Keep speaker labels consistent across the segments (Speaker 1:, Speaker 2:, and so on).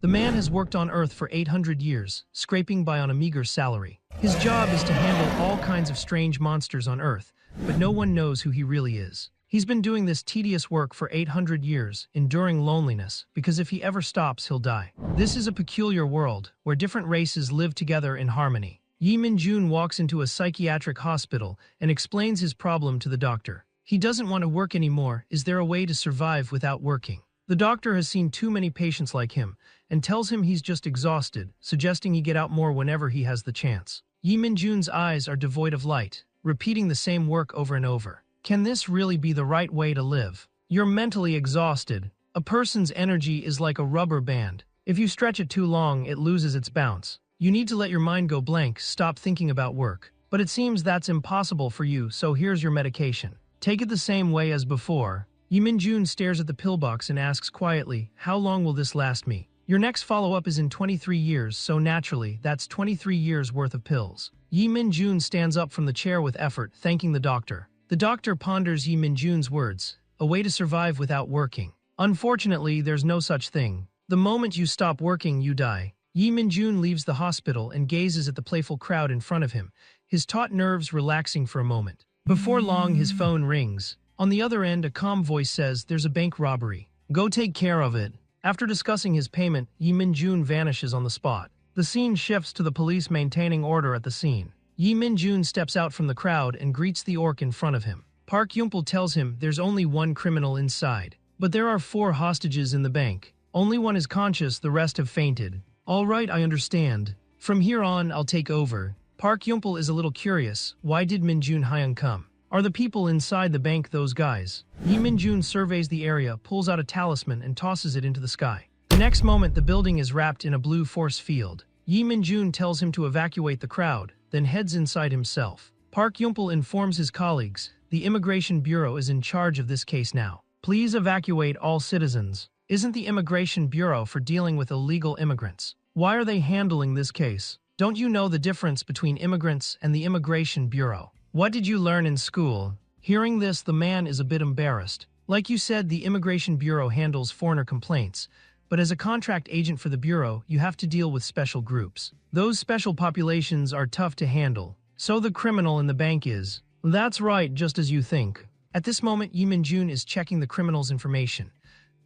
Speaker 1: The man has worked on Earth for 800 years, scraping by on a meager salary. His job is to handle all kinds of strange monsters on Earth, but no one knows who he really is. He's been doing this tedious work for 800 years, enduring loneliness, because if he ever stops, he'll die. This is a peculiar world, where different races live together in harmony. Yi Min-jun walks into a psychiatric hospital and explains his problem to the doctor. He doesn't want to work anymore. Is there a way to survive without working? The doctor has seen too many patients like him and tells him he's just exhausted, suggesting he get out more whenever he has the chance. Yi Min-jun's eyes are devoid of light, repeating the same work over and over. Can this really be the right way to live? You're mentally exhausted. A person's energy is like a rubber band. If you stretch it too long, it loses its bounce. You need to let your mind go blank, stop thinking about work. But it seems that's impossible for you, so here's your medication. Take it the same way as before. Yi Min-jun stares at the pillbox and asks quietly, how long will this last me? Your next follow-up is in 23 years, so naturally, that's 23 years worth of pills. Yi Min-jun stands up from the chair with effort, thanking the doctor. The doctor ponders Yi Min-jun's words, a way to survive without working. Unfortunately, there's no such thing. The moment you stop working, you die. Yi Min-jun leaves the hospital and gazes at the playful crowd in front of him, his taut nerves relaxing for a moment. Before long, his phone rings. On the other end, a calm voice says, there's a bank robbery. Go take care of it. After discussing his payment, Yi Min-jun vanishes on the spot. The scene shifts to the police maintaining order at the scene. Yi Min-jun steps out from the crowd and greets the orc in front of him. Park Yumpel tells him there's only one criminal inside. But there are 4 hostages in the bank. Only one is conscious, the rest have fainted. All right, I understand. From here on, I'll take over. Park Yumpel is a little curious. Why did Min-jun Hyung come? Are the people inside the bank those guys? Yi Min-jun surveys the area, pulls out a talisman, and tosses it into the sky. The next moment, the building is wrapped in a blue force field. Yi Min-jun tells him to evacuate the crowd, then heads inside himself. Park Yumpel informs his colleagues, the Immigration Bureau is in charge of this case now. Please evacuate all citizens. Isn't the Immigration Bureau for dealing with illegal immigrants? Why are they handling this case? Don't you know the difference between immigrants and the Immigration Bureau? What did you learn in school? Hearing this, the man is a bit embarrassed. Like you said, the Immigration Bureau handles foreigner complaints, but as a contract agent for the Bureau, you have to deal with special groups. Those special populations are tough to handle. So the criminal in the bank is. That's right, just as you think. At this moment, Yi Min-jun is checking the criminal's information.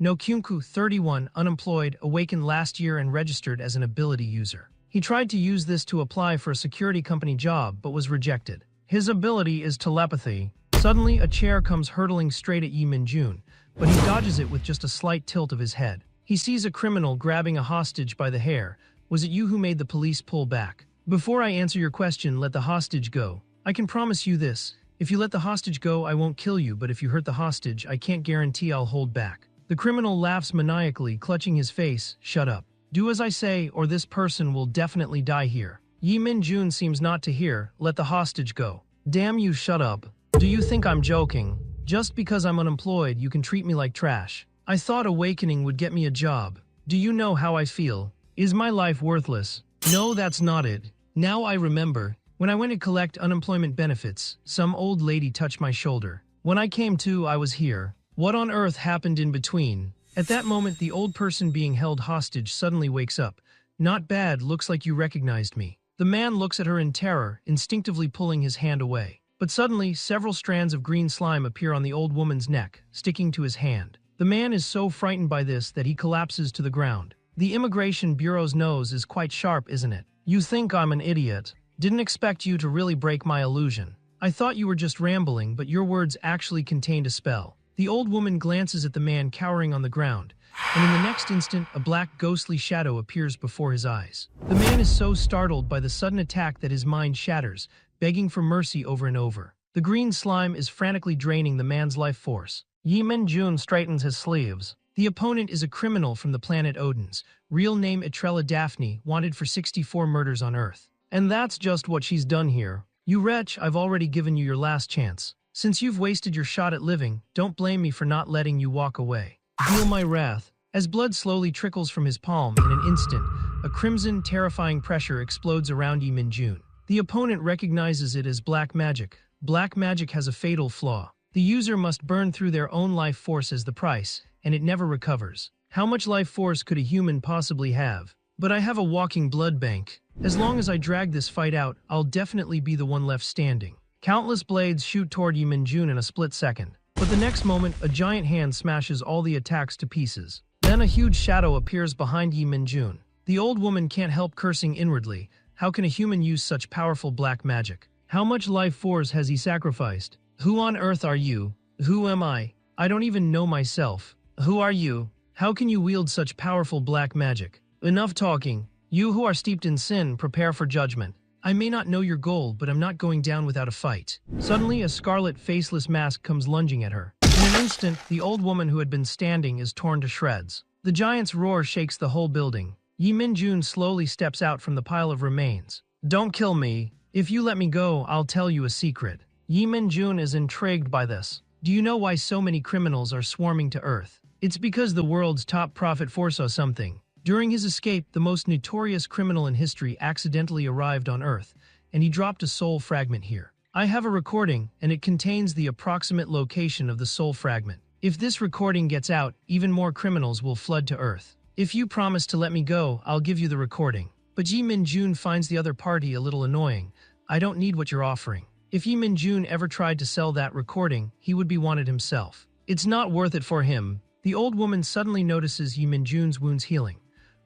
Speaker 1: No Kyunku, 31, unemployed, awakened last year and registered as an ability user. He tried to use this to apply for a security company job, but was rejected. His ability is telepathy. Suddenly, a chair comes hurtling straight at Yi Min-jun, but he dodges it with just a slight tilt of his head. He sees a criminal grabbing a hostage by the hair. Was it you who made the police pull back? Before I answer your question, let the hostage go. I can promise you this. If you let the hostage go, I won't kill you, but if you hurt the hostage, I can't guarantee I'll hold back. The criminal laughs maniacally, clutching his face. Shut up. Do as I say, or this person will definitely die here. Yi Min-jun seems not to hear. Let the hostage go. Damn you, shut up. Do you think I'm joking? Just because I'm unemployed, you can treat me like trash. I thought awakening would get me a job. Do you know how I feel? Is my life worthless? No, that's not it. Now I remember. When I went to collect unemployment benefits, some old lady touched my shoulder. When I came to, I was here. What on earth happened in between? At that moment, the old person being held hostage suddenly wakes up. Not bad, looks like you recognized me. The man looks at her in terror, instinctively pulling his hand away. But suddenly, several strands of green slime appear on the old woman's neck, sticking to his hand. The man is so frightened by this that he collapses to the ground. The Immigration Bureau's nose is quite sharp, isn't it? You think I'm an idiot. Didn't expect you to really break my illusion. I thought you were just rambling, but your words actually contained a spell. The old woman glances at the man cowering on the ground, and in the next instant, a black ghostly shadow appears before his eyes. The man is so startled by the sudden attack that his mind shatters, begging for mercy over and over. The green slime is frantically draining the man's life force. Yi Min-jun straightens his sleeves. The opponent is a criminal from the planet Odin's, real name Etrella Daphne, wanted for 64 murders on Earth. And that's just what she's done here. You wretch, I've already given you your last chance. Since you've wasted your shot at living, don't blame me for not letting you walk away. Feel my wrath. As blood slowly trickles from his palm, in an instant, a crimson, terrifying pressure explodes around Yi Min-jun. The opponent recognizes it as black magic. Black magic has a fatal flaw. The user must burn through their own life force as the price, and it never recovers. How much life force could a human possibly have? But I have a walking blood bank. As long as I drag this fight out, I'll definitely be the one left standing. Countless blades shoot toward Yi Minjun in a split second. But the next moment, a giant hand smashes all the attacks to pieces. Then a huge shadow appears behind Yi Minjun. The old woman can't help cursing inwardly. How can a human use such powerful black magic? How much life force has he sacrificed? Who on earth are you? Who am I? I don't even know myself. Who are you? How can you wield such powerful black magic? Enough talking. You who are steeped in sin, prepare for judgment. I may not know your goal, but I'm not going down without a fight. Suddenly, a scarlet, faceless mask comes lunging at her. In an instant, the old woman who had been standing is torn to shreds. The giant's roar shakes the whole building. Yi Minjun slowly steps out from the pile of remains. Don't kill me. If you let me go, I'll tell you a secret. Yi Minjun is intrigued by this. Do you know why so many criminals are swarming to Earth? It's because the world's top prophet foresaw something. During his escape, the most notorious criminal in history accidentally arrived on Earth, and he dropped a soul fragment here. I have a recording, and it contains the approximate location of the soul fragment. If this recording gets out, even more criminals will flood to Earth. If you promise to let me go, I'll give you the recording. But Yi Minjun finds the other party a little annoying. I don't need what you're offering. If Yi Minjun ever tried to sell that recording, he would be wanted himself. It's not worth it for him. The old woman suddenly notices Yi Minjun's wounds healing.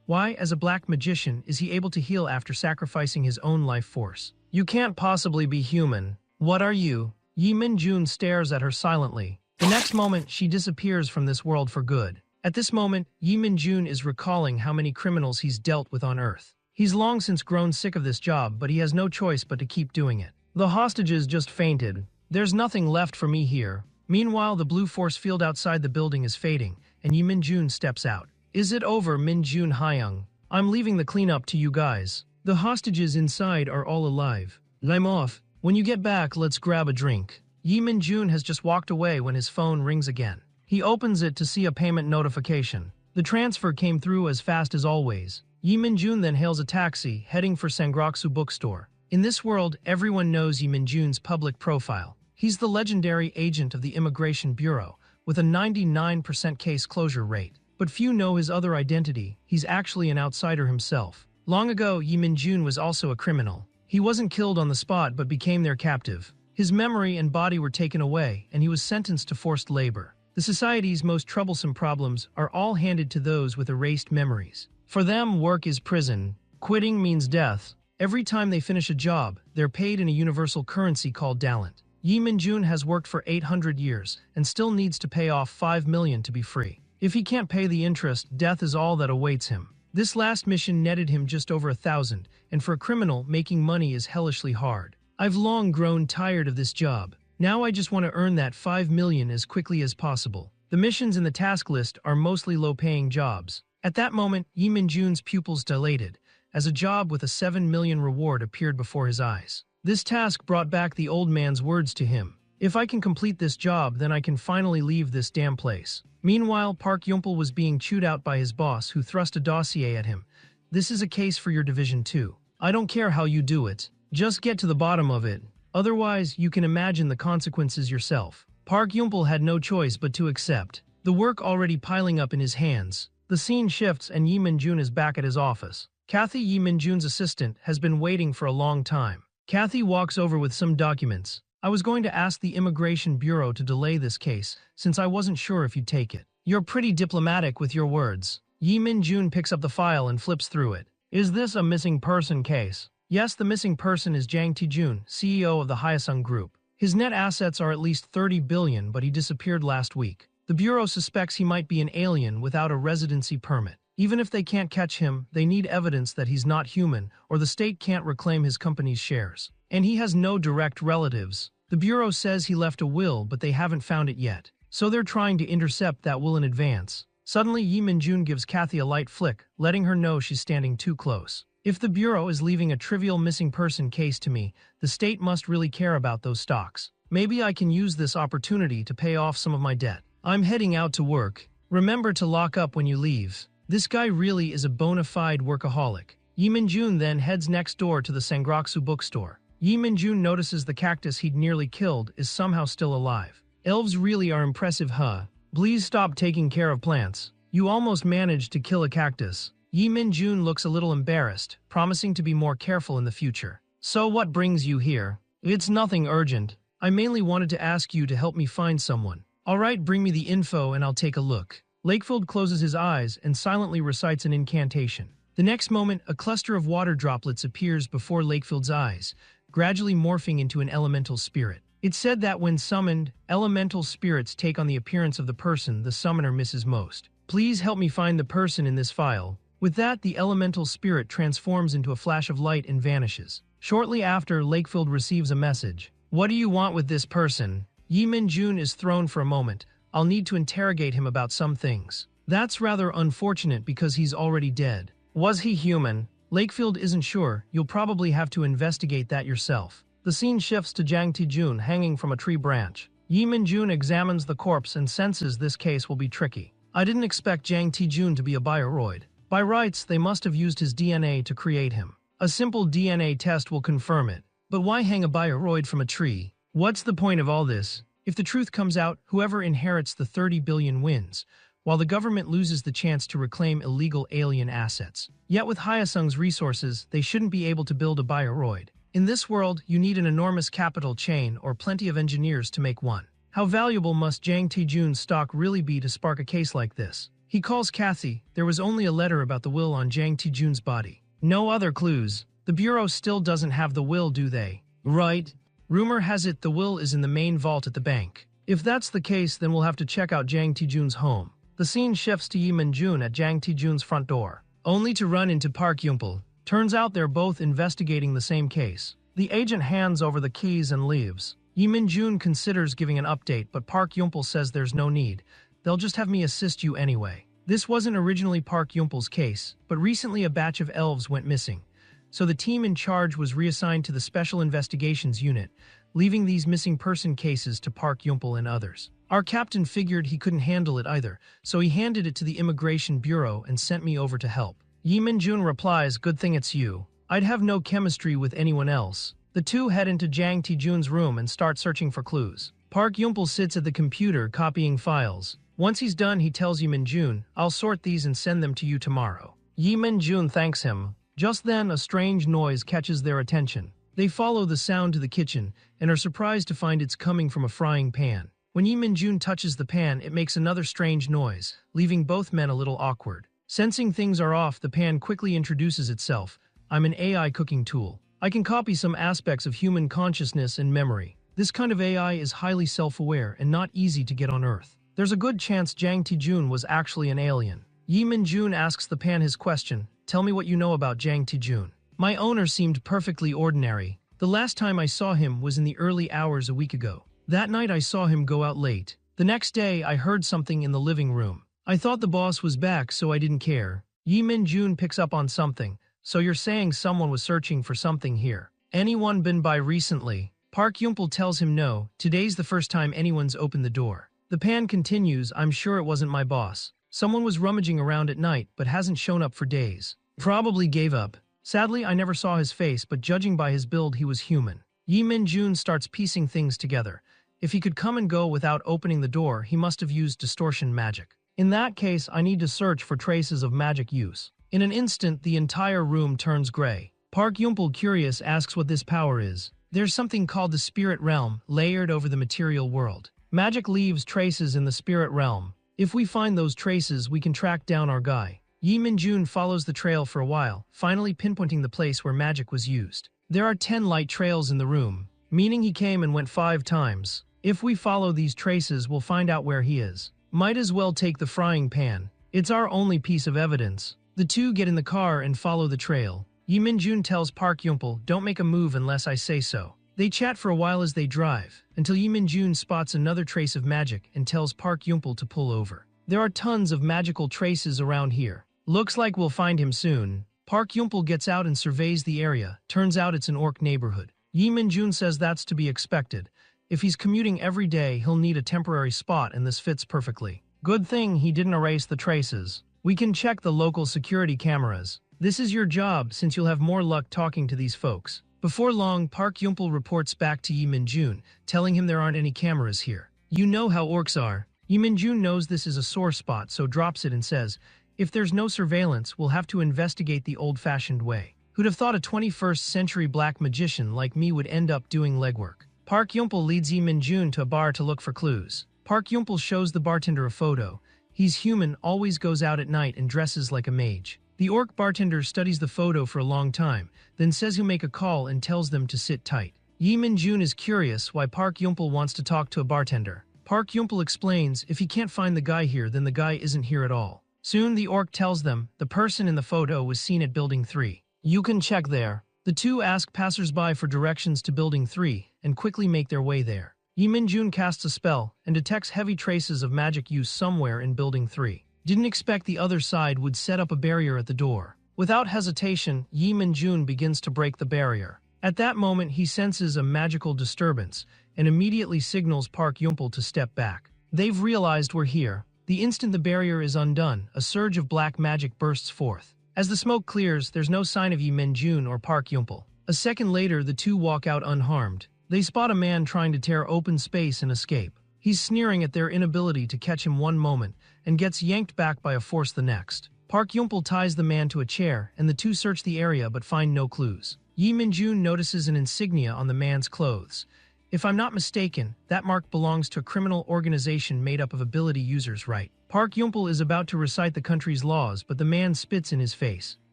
Speaker 1: Why, as a black magician, is he able to heal after sacrificing his own life force? You can't possibly be human. What are you? Yi Minjun stares at her silently. The next moment, she disappears from this world for good. At this moment, Yi Minjun is recalling how many criminals he's dealt with on Earth. He's long since grown sick of this job, but he has no choice but to keep doing it. The hostages just fainted. There's nothing left for me here. Meanwhile, the blue force field outside the building is fading, and Yi Minjun steps out. Is it over, Minjun Hyung? I'm leaving the cleanup to you guys. The hostages inside are all alive. I'm off. When you get back, let's grab a drink. Yi Minjun has just walked away when his phone rings again. He opens it to see a payment notification. The transfer came through as fast as always. Yi Minjun then hails a taxi, heading for Sangroku bookstore. In this world, everyone knows Yi Minjun's public profile. He's the legendary agent of the Immigration Bureau, with a 99% case closure rate. But few know his other identity. He's actually an outsider himself. Long ago, Yi Minjun was also a criminal. He wasn't killed on the spot but became their captive. His memory and body were taken away, and he was sentenced to forced labor. The society's most troublesome problems are all handed to those with erased memories. For them, work is prison. Quitting means death. Every time they finish a job, they're paid in a universal currency called talent. Yi Minjun has worked for 800 years and still needs to pay off 5 million to be free. If he can't pay the interest, death is all that awaits him. This last mission netted him just over 1,000, and for a criminal, making money is hellishly hard. I've long grown tired of this job. Now I just want to earn that 5 million as quickly as possible. The missions in the task list are mostly low-paying jobs. At that moment, Yi Minjun's pupils dilated, as a job with a 7 million reward appeared before his eyes. This task brought back the old man's words to him. If I can complete this job, then I can finally leave this damn place. Meanwhile, Park Yumpel was being chewed out by his boss, who thrust a dossier at him. This is a case for your division too. I don't care how you do it. Just get to the bottom of it. Otherwise, you can imagine the consequences yourself. Park Yumpel had no choice but to accept. The work already piling up in his hands. The scene shifts and Yi Minjun is back at his office. Kathy, Yi Minjun's assistant, has been waiting for a long time. Kathy walks over with some documents. I was going to ask the Immigration Bureau to delay this case, since I wasn't sure if you'd take it. You're pretty diplomatic with your words. Yi Minjun picks up the file and flips through it. Is this a missing person case? Yes, the missing person is Jang Taejun, CEO of the Hyosung Group. His net assets are at least 30 billion, but he disappeared last week. The Bureau suspects he might be an alien without a residency permit. Even if they can't catch him, they need evidence that he's not human, or the state can't reclaim his company's shares. And he has no direct relatives. The Bureau says he left a will, but they haven't found it yet. So they're trying to intercept that will in advance. Suddenly, Yi Minjun gives Kathy a light flick, letting her know she's standing too close. If the Bureau is leaving a trivial missing person case to me, the state must really care about those stocks. Maybe I can use this opportunity to pay off some of my debt. I'm heading out to work. Remember to lock up when you leave. This guy really is a bona fide workaholic. Yi Minjun then heads next door to the Sangroku bookstore. Yi Minjun notices the cactus he'd nearly killed is somehow still alive. Elves really are impressive, huh? Please stop taking care of plants. You almost managed to kill a cactus. Yi Min-jun looks a little embarrassed, promising to be more careful in the future. So what brings you here? It's nothing urgent. I mainly wanted to ask you to help me find someone. Alright, bring me the info and I'll take a look. Lakefield closes his eyes and silently recites an incantation. The next moment, a cluster of water droplets appears before Lakefield's eyes, gradually morphing into an elemental spirit. It's said that when summoned, elemental spirits take on the appearance of the person the summoner misses most. Please help me find the person in this file. With that, the elemental spirit transforms into a flash of light and vanishes. Shortly after, Lakefield receives a message. What do you want with this person? Yi Min-jun is thrown for a moment. I'll need to interrogate him about some things. That's rather unfortunate because he's already dead. Was he human? Lakefield isn't sure. You'll probably have to investigate that yourself. The scene shifts to Jang Tae-jun hanging from a tree branch. Yi Min-jun examines the corpse and senses this case will be tricky. I didn't expect Jang Tae-jun to be a bioroid. By rights, they must have used his DNA to create him. A simple DNA test will confirm it. But why hang a bioroid from a tree? What's the point of all this? If the truth comes out, whoever inherits the 30 billion wins, while the government loses the chance to reclaim illegal alien assets. Yet with Hyosung's resources, they shouldn't be able to build a bioroid. In this world, you need an enormous capital chain or plenty of engineers to make one. How valuable must Jang Tae-jun's stock really be to spark a case like this? He calls Kathy. There was only a letter about the will on Jang Tae-jun's body. No other clues. The Bureau still doesn't have the will, do they? Right. Rumor has it the will is in the main vault at the bank. If that's the case, then we'll have to check out Jang Tae-jun's home. The scene shifts to Yi Min-jun at Jang Tae-jun's front door, only to run into Park Yumpel. Turns out they're both investigating the same case. The agent hands over the keys and leaves. Yi Min-jun considers giving an update, but Park Yumpel says there's no need. They'll just have me assist you anyway. This wasn't originally Park Yumpel's case, but recently a batch of elves went missing. So the team in charge was reassigned to the Special Investigations Unit, leaving these missing person cases to Park Yumpel and others. Our captain figured he couldn't handle it either, so he handed it to the Immigration Bureau and sent me over to help. Yi Min-jun replies, good thing it's you. I'd have no chemistry with anyone else. The two head into Jang Tae-jun's room and start searching for clues. Park Yumpel sits at the computer copying files. Once he's done, he tells Yi Min-jun, I'll sort these and send them to you tomorrow. Yi Min-jun thanks him. Just then, a strange noise catches their attention. They follow the sound to the kitchen and are surprised to find it's coming from a frying pan. When Yi Min-jun touches the pan, it makes another strange noise, leaving both men a little awkward. Sensing things are off, the pan quickly introduces itself. I'm an AI cooking tool. I can copy some aspects of human consciousness and memory. This kind of AI is highly self-aware and not easy to get on Earth. There's a good chance Jang Tae-jun was actually an alien. Yi Min-jun asks the pan his question. Tell me what you know about Jang Tae-jun. My owner seemed perfectly ordinary. The last time I saw him was in the early hours a week ago. That night I saw him go out late. The next day I heard something in the living room. I thought the boss was back, so I didn't care. Yi Min-jun picks up on something. So you're saying someone was searching for something here. Anyone been by recently? Park Yumpel tells him no. Today's the first time anyone's opened the door. The pan continues, I'm sure it wasn't my boss. Someone was rummaging around at night, but hasn't shown up for days. Probably gave up. Sadly, I never saw his face, but judging by his build, he was human. Yi Min-jun starts piecing things together. If he could come and go without opening the door, he must have used distortion magic. In that case, I need to search for traces of magic use. In an instant, the entire room turns gray. Park Yumpel, curious, asks what this power is. There's something called the spirit realm, layered over the material world. Magic leaves traces in the spirit realm. If we find those traces, we can track down our guy. Yi Min-jun follows the trail for a while, finally pinpointing the place where magic was used. There are 10 light trails in the room, meaning he came and went 5 times. If we follow these traces, we'll find out where he is. Might as well take the frying pan. It's our only piece of evidence. The two get in the car and follow the trail. Yi Min-jun tells Park Yumpel, don't make a move unless I say so. They chat for a while as they drive, until Yi Min-jun spots another trace of magic and tells Park Yumpel to pull over. There are tons of magical traces around here. Looks like we'll find him soon. Park Yumpel gets out and surveys the area. Turns out it's an orc neighborhood. Yi Min-jun says that's to be expected. If he's commuting every day, he'll need a temporary spot, and this fits perfectly. Good thing he didn't erase the traces. We can check the local security cameras. This is your job, since you'll have more luck talking to these folks. Before long, Park Yumpel reports back to Yi Min-jun, telling him there aren't any cameras here. You know how orcs are. Yi Min-jun knows this is a sore spot, so drops it and says, if there's no surveillance, we'll have to investigate the old-fashioned way. Who'd have thought a 21st century black magician like me would end up doing legwork? Park Yumpel leads Yi Min-jun to a bar to look for clues. Park Yumpel shows the bartender a photo. He's human, always goes out at night and dresses like a mage. The orc bartender studies the photo for a long time, then says he'll make a call and tells them to sit tight. Yi Min-jun is curious why Park Yumpel wants to talk to a bartender. Park Yumpel explains if he can't find the guy here, then the guy isn't here at all. Soon the orc tells them the person in the photo was seen at Building 3. You can check there. The two ask passersby for directions to Building 3 and quickly make their way there. Yi Min-jun casts a spell and detects heavy traces of magic use somewhere in Building 3. Didn't expect the other side would set up a barrier at the door. Without hesitation, Yi Min-jun begins to break the barrier. At that moment, he senses a magical disturbance and immediately signals Park Yumpel to step back. They've realized we're here. The instant the barrier is undone, a surge of black magic bursts forth. As the smoke clears, there's no sign of Yi Min-jun or Park Yumpel. A second later, the two walk out unharmed. They spot a man trying to tear open space and escape. He's sneering at their inability to catch him one moment and gets yanked back by a force the next. Park Yumpel ties the man to a chair, and the two search the area but find no clues. Yi Min-jun notices an insignia on the man's clothes. If I'm not mistaken, that mark belongs to a criminal organization made up of ability users, right? Park Yumpel is about to recite the country's laws, but the man spits in his face.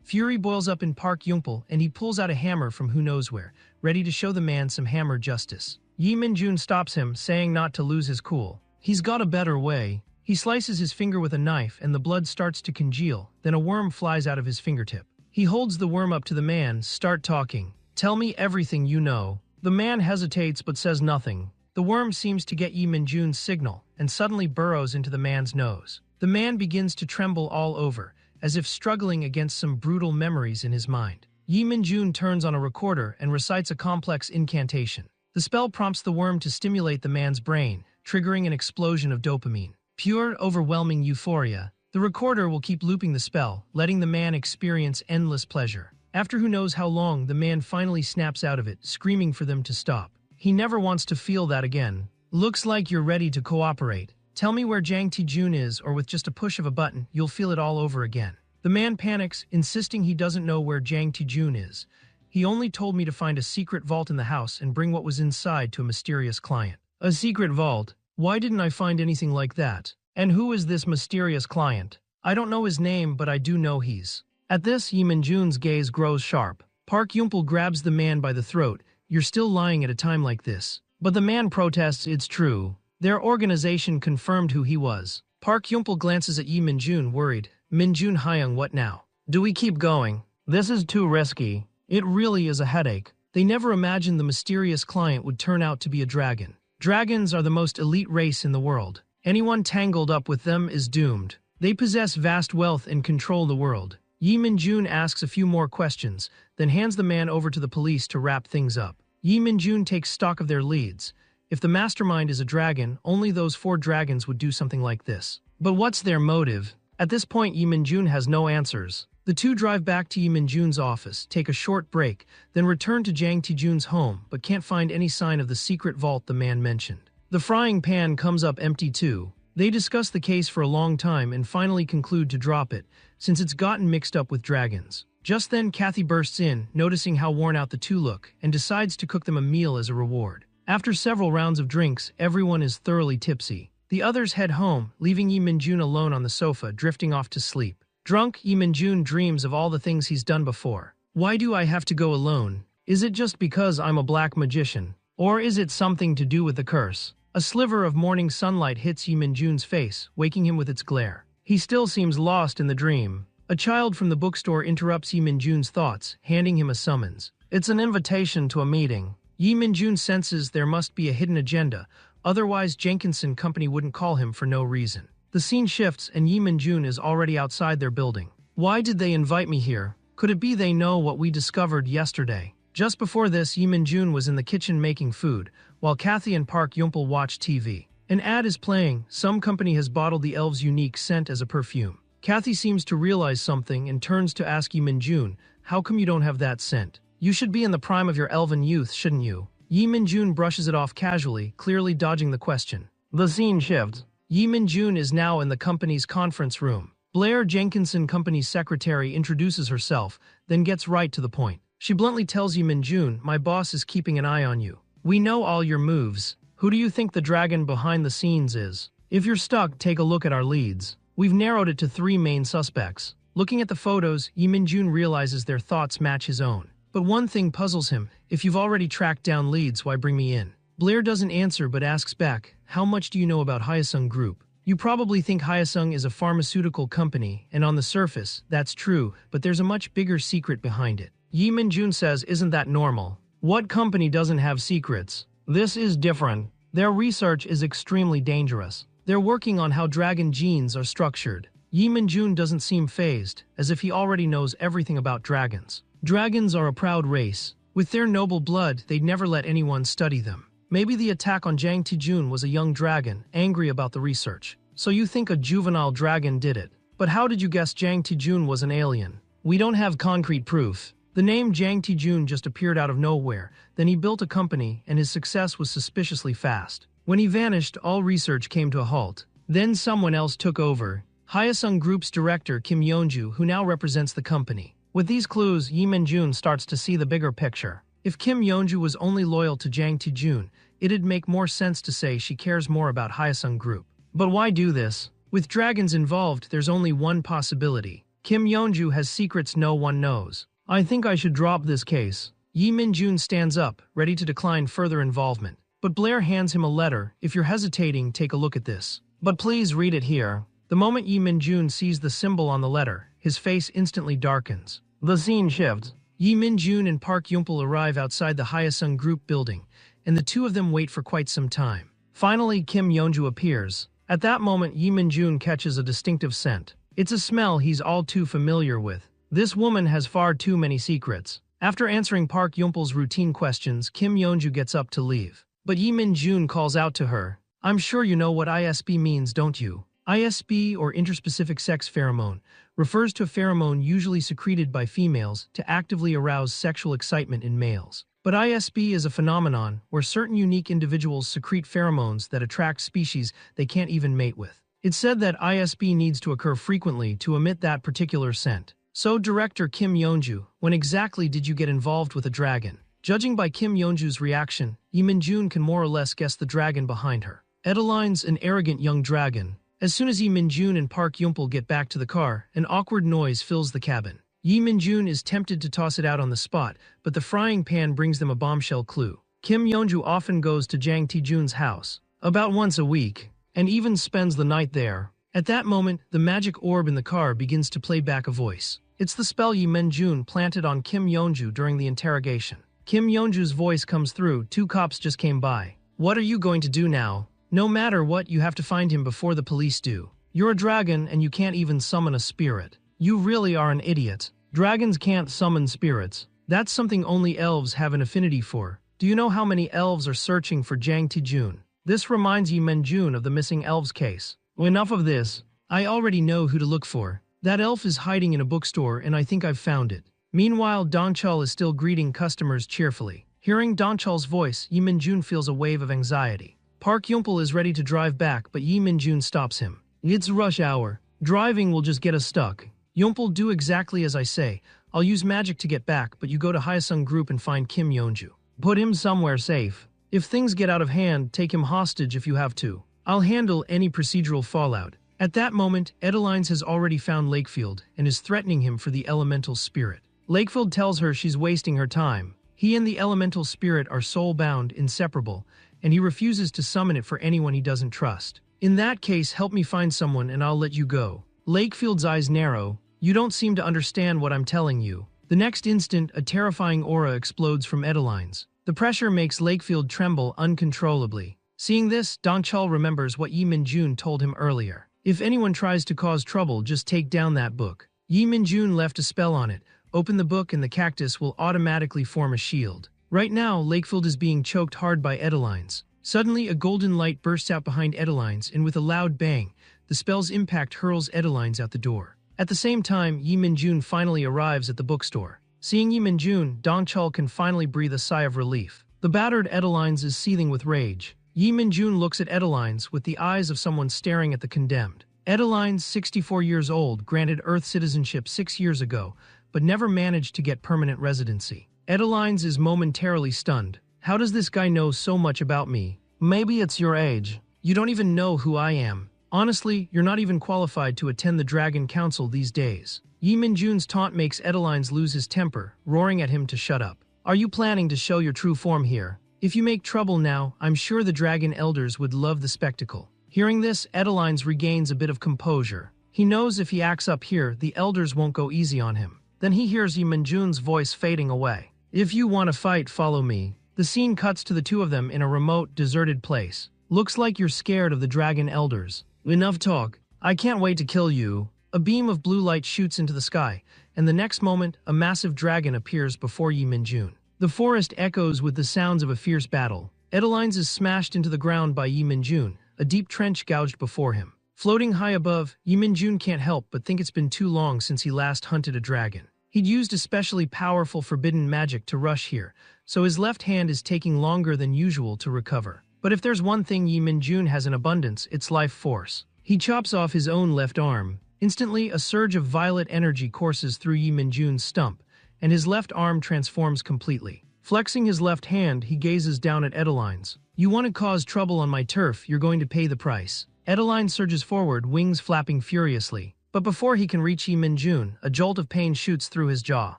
Speaker 1: Fury boils up in Park Yumpel, and he pulls out a hammer from who knows where, ready to show the man some hammer justice. Yi Min-jun stops him, saying not to lose his cool. He's got a better way. He slices his finger with a knife, and the blood starts to congeal. Then a worm flies out of his fingertip. He holds the worm up to the man. Start talking. Tell me everything you know. The man hesitates but says nothing. The worm seems to get Yi Min-jun's signal and suddenly burrows into the man's nose. The man begins to tremble all over, as if struggling against some brutal memories in his mind. Yi Min-jun turns on a recorder and recites a complex incantation. The spell prompts the worm to stimulate the man's brain, triggering an explosion of dopamine. Pure, overwhelming euphoria. The recorder will keep looping the spell, letting the man experience endless pleasure. After who knows how long, the man finally snaps out of it, screaming for them to stop. He never wants to feel that again. Looks like you're ready to cooperate. Tell me where Jang Tae-jun is, or with just a push of a button, you'll feel it all over again. The man panics, insisting he doesn't know where Jang Tae-jun is. He only told me to find a secret vault in the house and bring what was inside to a mysterious client. A secret vault? Why didn't I find anything like that? And who is this mysterious client? I don't know his name, but I do know he's... At this, Yi Min-jun's gaze grows sharp. Park Yumpel grabs the man by the throat. You're still lying at a time like this. But the man protests. It's true. Their organization confirmed who he was. Park Yumpel glances at Yi Min-jun, worried. Min-jun Hyung, what now? Do we keep going? This is too risky. It really is a headache. They never imagined the mysterious client would turn out to be a dragon. Dragons are the most elite race in the world. Anyone tangled up with them is doomed. They possess vast wealth and control the world. Yi Min-jun asks a few more questions, then hands the man over to the police to wrap things up. Yi Min-jun takes stock of their leads. If the mastermind is a dragon, only those 4 dragons would do something like this. But what's their motive? At this point, Yi Min-jun has no answers. The two drive back to Yi Min-jun's office, take a short break, then return to Jang Tae-jun's home, but can't find any sign of the secret vault the man mentioned. The frying pan comes up empty too. They discuss the case for a long time and finally conclude to drop it, since it's gotten mixed up with dragons. Just then, Kathy bursts in, noticing how worn out the two look, and decides to cook them a meal as a reward. After several rounds of drinks, everyone is thoroughly tipsy. The others head home, leaving Yi Min-jun alone on the sofa, drifting off to sleep. Drunk, Yi Min-jun dreams of all the things he's done before. Why do I have to go alone? Is it just because I'm a black magician? Or is it something to do with the curse? A sliver of morning sunlight hits Yi Min-jun's face, waking him with its glare. He still seems lost in the dream. A child from the bookstore interrupts Yi Min-jun's thoughts, handing him a summons. It's an invitation to a meeting. Yi Min-jun senses there must be a hidden agenda, otherwise Jenkinson Company wouldn't call him for no reason. The scene shifts and Yi Min-jun is already outside their building. Why did they invite me here? Could it be they know what we discovered yesterday? Just before this, Yi Min-jun was in the kitchen making food, while Kathy and Park Yumpel watch TV. An ad is playing. Some company has bottled the elves' unique scent as a perfume. Kathy seems to realize something and turns to ask Yi Min-jun, how come you don't have that scent? You should be in the prime of your elven youth, shouldn't you? Yi Min-jun brushes it off casually, clearly dodging the question. The scene shifts. Yi Min-jun is now in the company's conference room. Blair Jenkinson, company's secretary, introduces herself, then gets right to the point. She bluntly tells Yi Min-jun, "My boss is keeping an eye on you. We know all your moves. Who do you think the dragon behind the scenes is? If you're stuck, take a look at our leads. We've narrowed it to 3 main suspects." Looking at the photos, Yi Min-jun realizes their thoughts match his own. But one thing puzzles him: if you've already tracked down leads, why bring me in? Blair doesn't answer but asks back, "How much do you know about Hyosung Group?" You probably think Hyosung is a pharmaceutical company, and on the surface, that's true, but there's a much bigger secret behind it. Yi Min-jun says, "Isn't that normal? What company doesn't have secrets? This is different. Their research is extremely dangerous. They're working on how dragon genes are structured." Yi Min-jun doesn't seem fazed, as if he already knows everything about dragons. Dragons are a proud race. With their noble blood, they'd never let anyone study them. Maybe the attack on Jang Tae-jun was a young dragon, angry about the research. So you think a juvenile dragon did it. But how did you guess Jang Tae-jun was an alien? We don't have concrete proof. The name Jang Tae-jun just appeared out of nowhere. Then he built a company, and his success was suspiciously fast. When he vanished, all research came to a halt. Then someone else took over. Hyosung Group's director, Kim Yeonju, who now represents the company. With these clues, Yi Min-jun starts to see the bigger picture. If Kim Yeonju was only loyal to Jang Tae-jun, it'd make more sense to say she cares more about Hyosung Group. But why do this? With dragons involved, there's only one possibility. Kim Yeonju has secrets no one knows. I think I should drop this case. Yi Min-jun stands up, ready to decline further involvement. But Blair hands him a letter. "If you're hesitating, take a look at this. But please read it here." The moment Yi Min-jun sees the symbol on the letter, his face instantly darkens. The scene shifts. Yi Min-jun and Park Yumpil arrive outside the Hyosung Group building, and the two of them wait for quite some time. Finally, Kim Yeonju appears. At that moment, Yi Min-jun catches a distinctive scent. It's a smell he's all too familiar with. This woman has far too many secrets. After answering Park Yumpil's routine questions, Kim Yeonju gets up to leave. But Yi Min-jun calls out to her, "I'm sure you know what ISB means, don't you?" ISB, or interspecific sex pheromone, refers to a pheromone usually secreted by females to actively arouse sexual excitement in males. But ISB is a phenomenon where certain unique individuals secrete pheromones that attract species they can't even mate with. It's said that ISB needs to occur frequently to emit that particular scent. So, director Kim Yeonju, when exactly did you get involved with a dragon? Judging by Kim Yeonju's reaction, Yi Min-jun can more or less guess the dragon behind her. Edeline's an arrogant young dragon. As soon as Yi Min-jun and Park Yumpil get back to the car, an awkward noise fills the cabin. Yi Min-jun is tempted to toss it out on the spot, but the frying pan brings them a bombshell clue. Kim Yeonju often goes to Jang Tae-jun's house, about once a week, and even spends the night there. At that moment, the magic orb in the car begins to play back a voice. It's the spell Yi Min-jun planted on Kim Yeonju during the interrogation. Kim Yeonju's voice comes through. "Two cops just came by. What are you going to do now? No matter what, you have to find him before the police do. You're a dragon and you can't even summon a spirit. You really are an idiot. Dragons can't summon spirits. That's something only elves have an affinity for. Do you know how many elves are searching for Jang Tae-jun?" This reminds Yi Min-jun of the missing elves case. "Enough of this. I already know who to look for. That elf is hiding in a bookstore and I think I've found it." Meanwhile, Donchul is still greeting customers cheerfully. Hearing Donchul's voice, Yi Min-jun feels a wave of anxiety. Park Yumpil is ready to drive back, but Yi Min-jun stops him. "It's rush hour. Driving will just get us stuck. Yumpil, do exactly as I say. I'll use magic to get back, but you go to Hyosung Group and find Kim Yeonju. Put him somewhere safe. If things get out of hand, take him hostage if you have to. I'll handle any procedural fallout." At that moment, Edelines has already found Lakefield and is threatening him for the elemental spirit. Lakefield tells her she's wasting her time. He and the elemental spirit are soul-bound, inseparable, and he refuses to summon it for anyone he doesn't trust. "In that case, help me find someone and I'll let you go." Lakefield's eyes narrow. "You don't seem to understand what I'm telling you." The next instant, a terrifying aura explodes from Edelines. The pressure makes Lakefield tremble uncontrollably. Seeing this, Donchul remembers what Yi Min-jun told him earlier. If anyone tries to cause trouble, just take down that book. Yi Min-jun left a spell on it. Open the book and the cactus will automatically form a shield. Right now, Lakefield is being choked hard by Edelines. Suddenly, a golden light bursts out behind Edelines, and with a loud bang, the spell's impact hurls Edelines out the door. At the same time, Yi Min-jun finally arrives at the bookstore. Seeing Yi Min-jun, Donchul can finally breathe a sigh of relief. The battered Edelines is seething with rage. Yi Minjun looks at Adelines with the eyes of someone staring at the condemned. Adelines, 64 years old, granted Earth citizenship 6 years ago, but never managed to get permanent residency. Adelines is momentarily stunned. How does this guy know so much about me? Maybe it's your age. You don't even know who I am. Honestly, you're not even qualified to attend the Dragon Council these days. Yi Minjun's taunt makes Adelines lose his temper, roaring at him to shut up. Are you planning to show your true form here? If you make trouble now, I'm sure the Dragon Elders would love the spectacle. Hearing this, Adelines regains a bit of composure. He knows if he acts up here, the Elders won't go easy on him. Then he hears Yi Minjun's voice fading away. If you want to fight, follow me. The scene cuts to the two of them in a remote, deserted place. Looks like you're scared of the Dragon Elders. Enough talk. I can't wait to kill you. A beam of blue light shoots into the sky, and the next moment, a massive dragon appears before Yi Minjun. The forest echoes with the sounds of a fierce battle. Adelines is smashed into the ground by Yi Minjun, a deep trench gouged before him. Floating high above, Yi Minjun can't help but think it's been too long since he last hunted a dragon. He'd used especially powerful forbidden magic to rush here, so his left hand is taking longer than usual to recover. But if there's one thing Yi Minjun has in abundance, it's life force. He chops off his own left arm. Instantly, a surge of violet energy courses through Yi Minjun's stump, and his left arm transforms completely. Flexing his left hand, he gazes down at Adelines. You want to cause trouble on my turf, you're going to pay the price. Adeline surges forward, wings flapping furiously. But before he can reach Yi Minjun, a jolt of pain shoots through his jaw.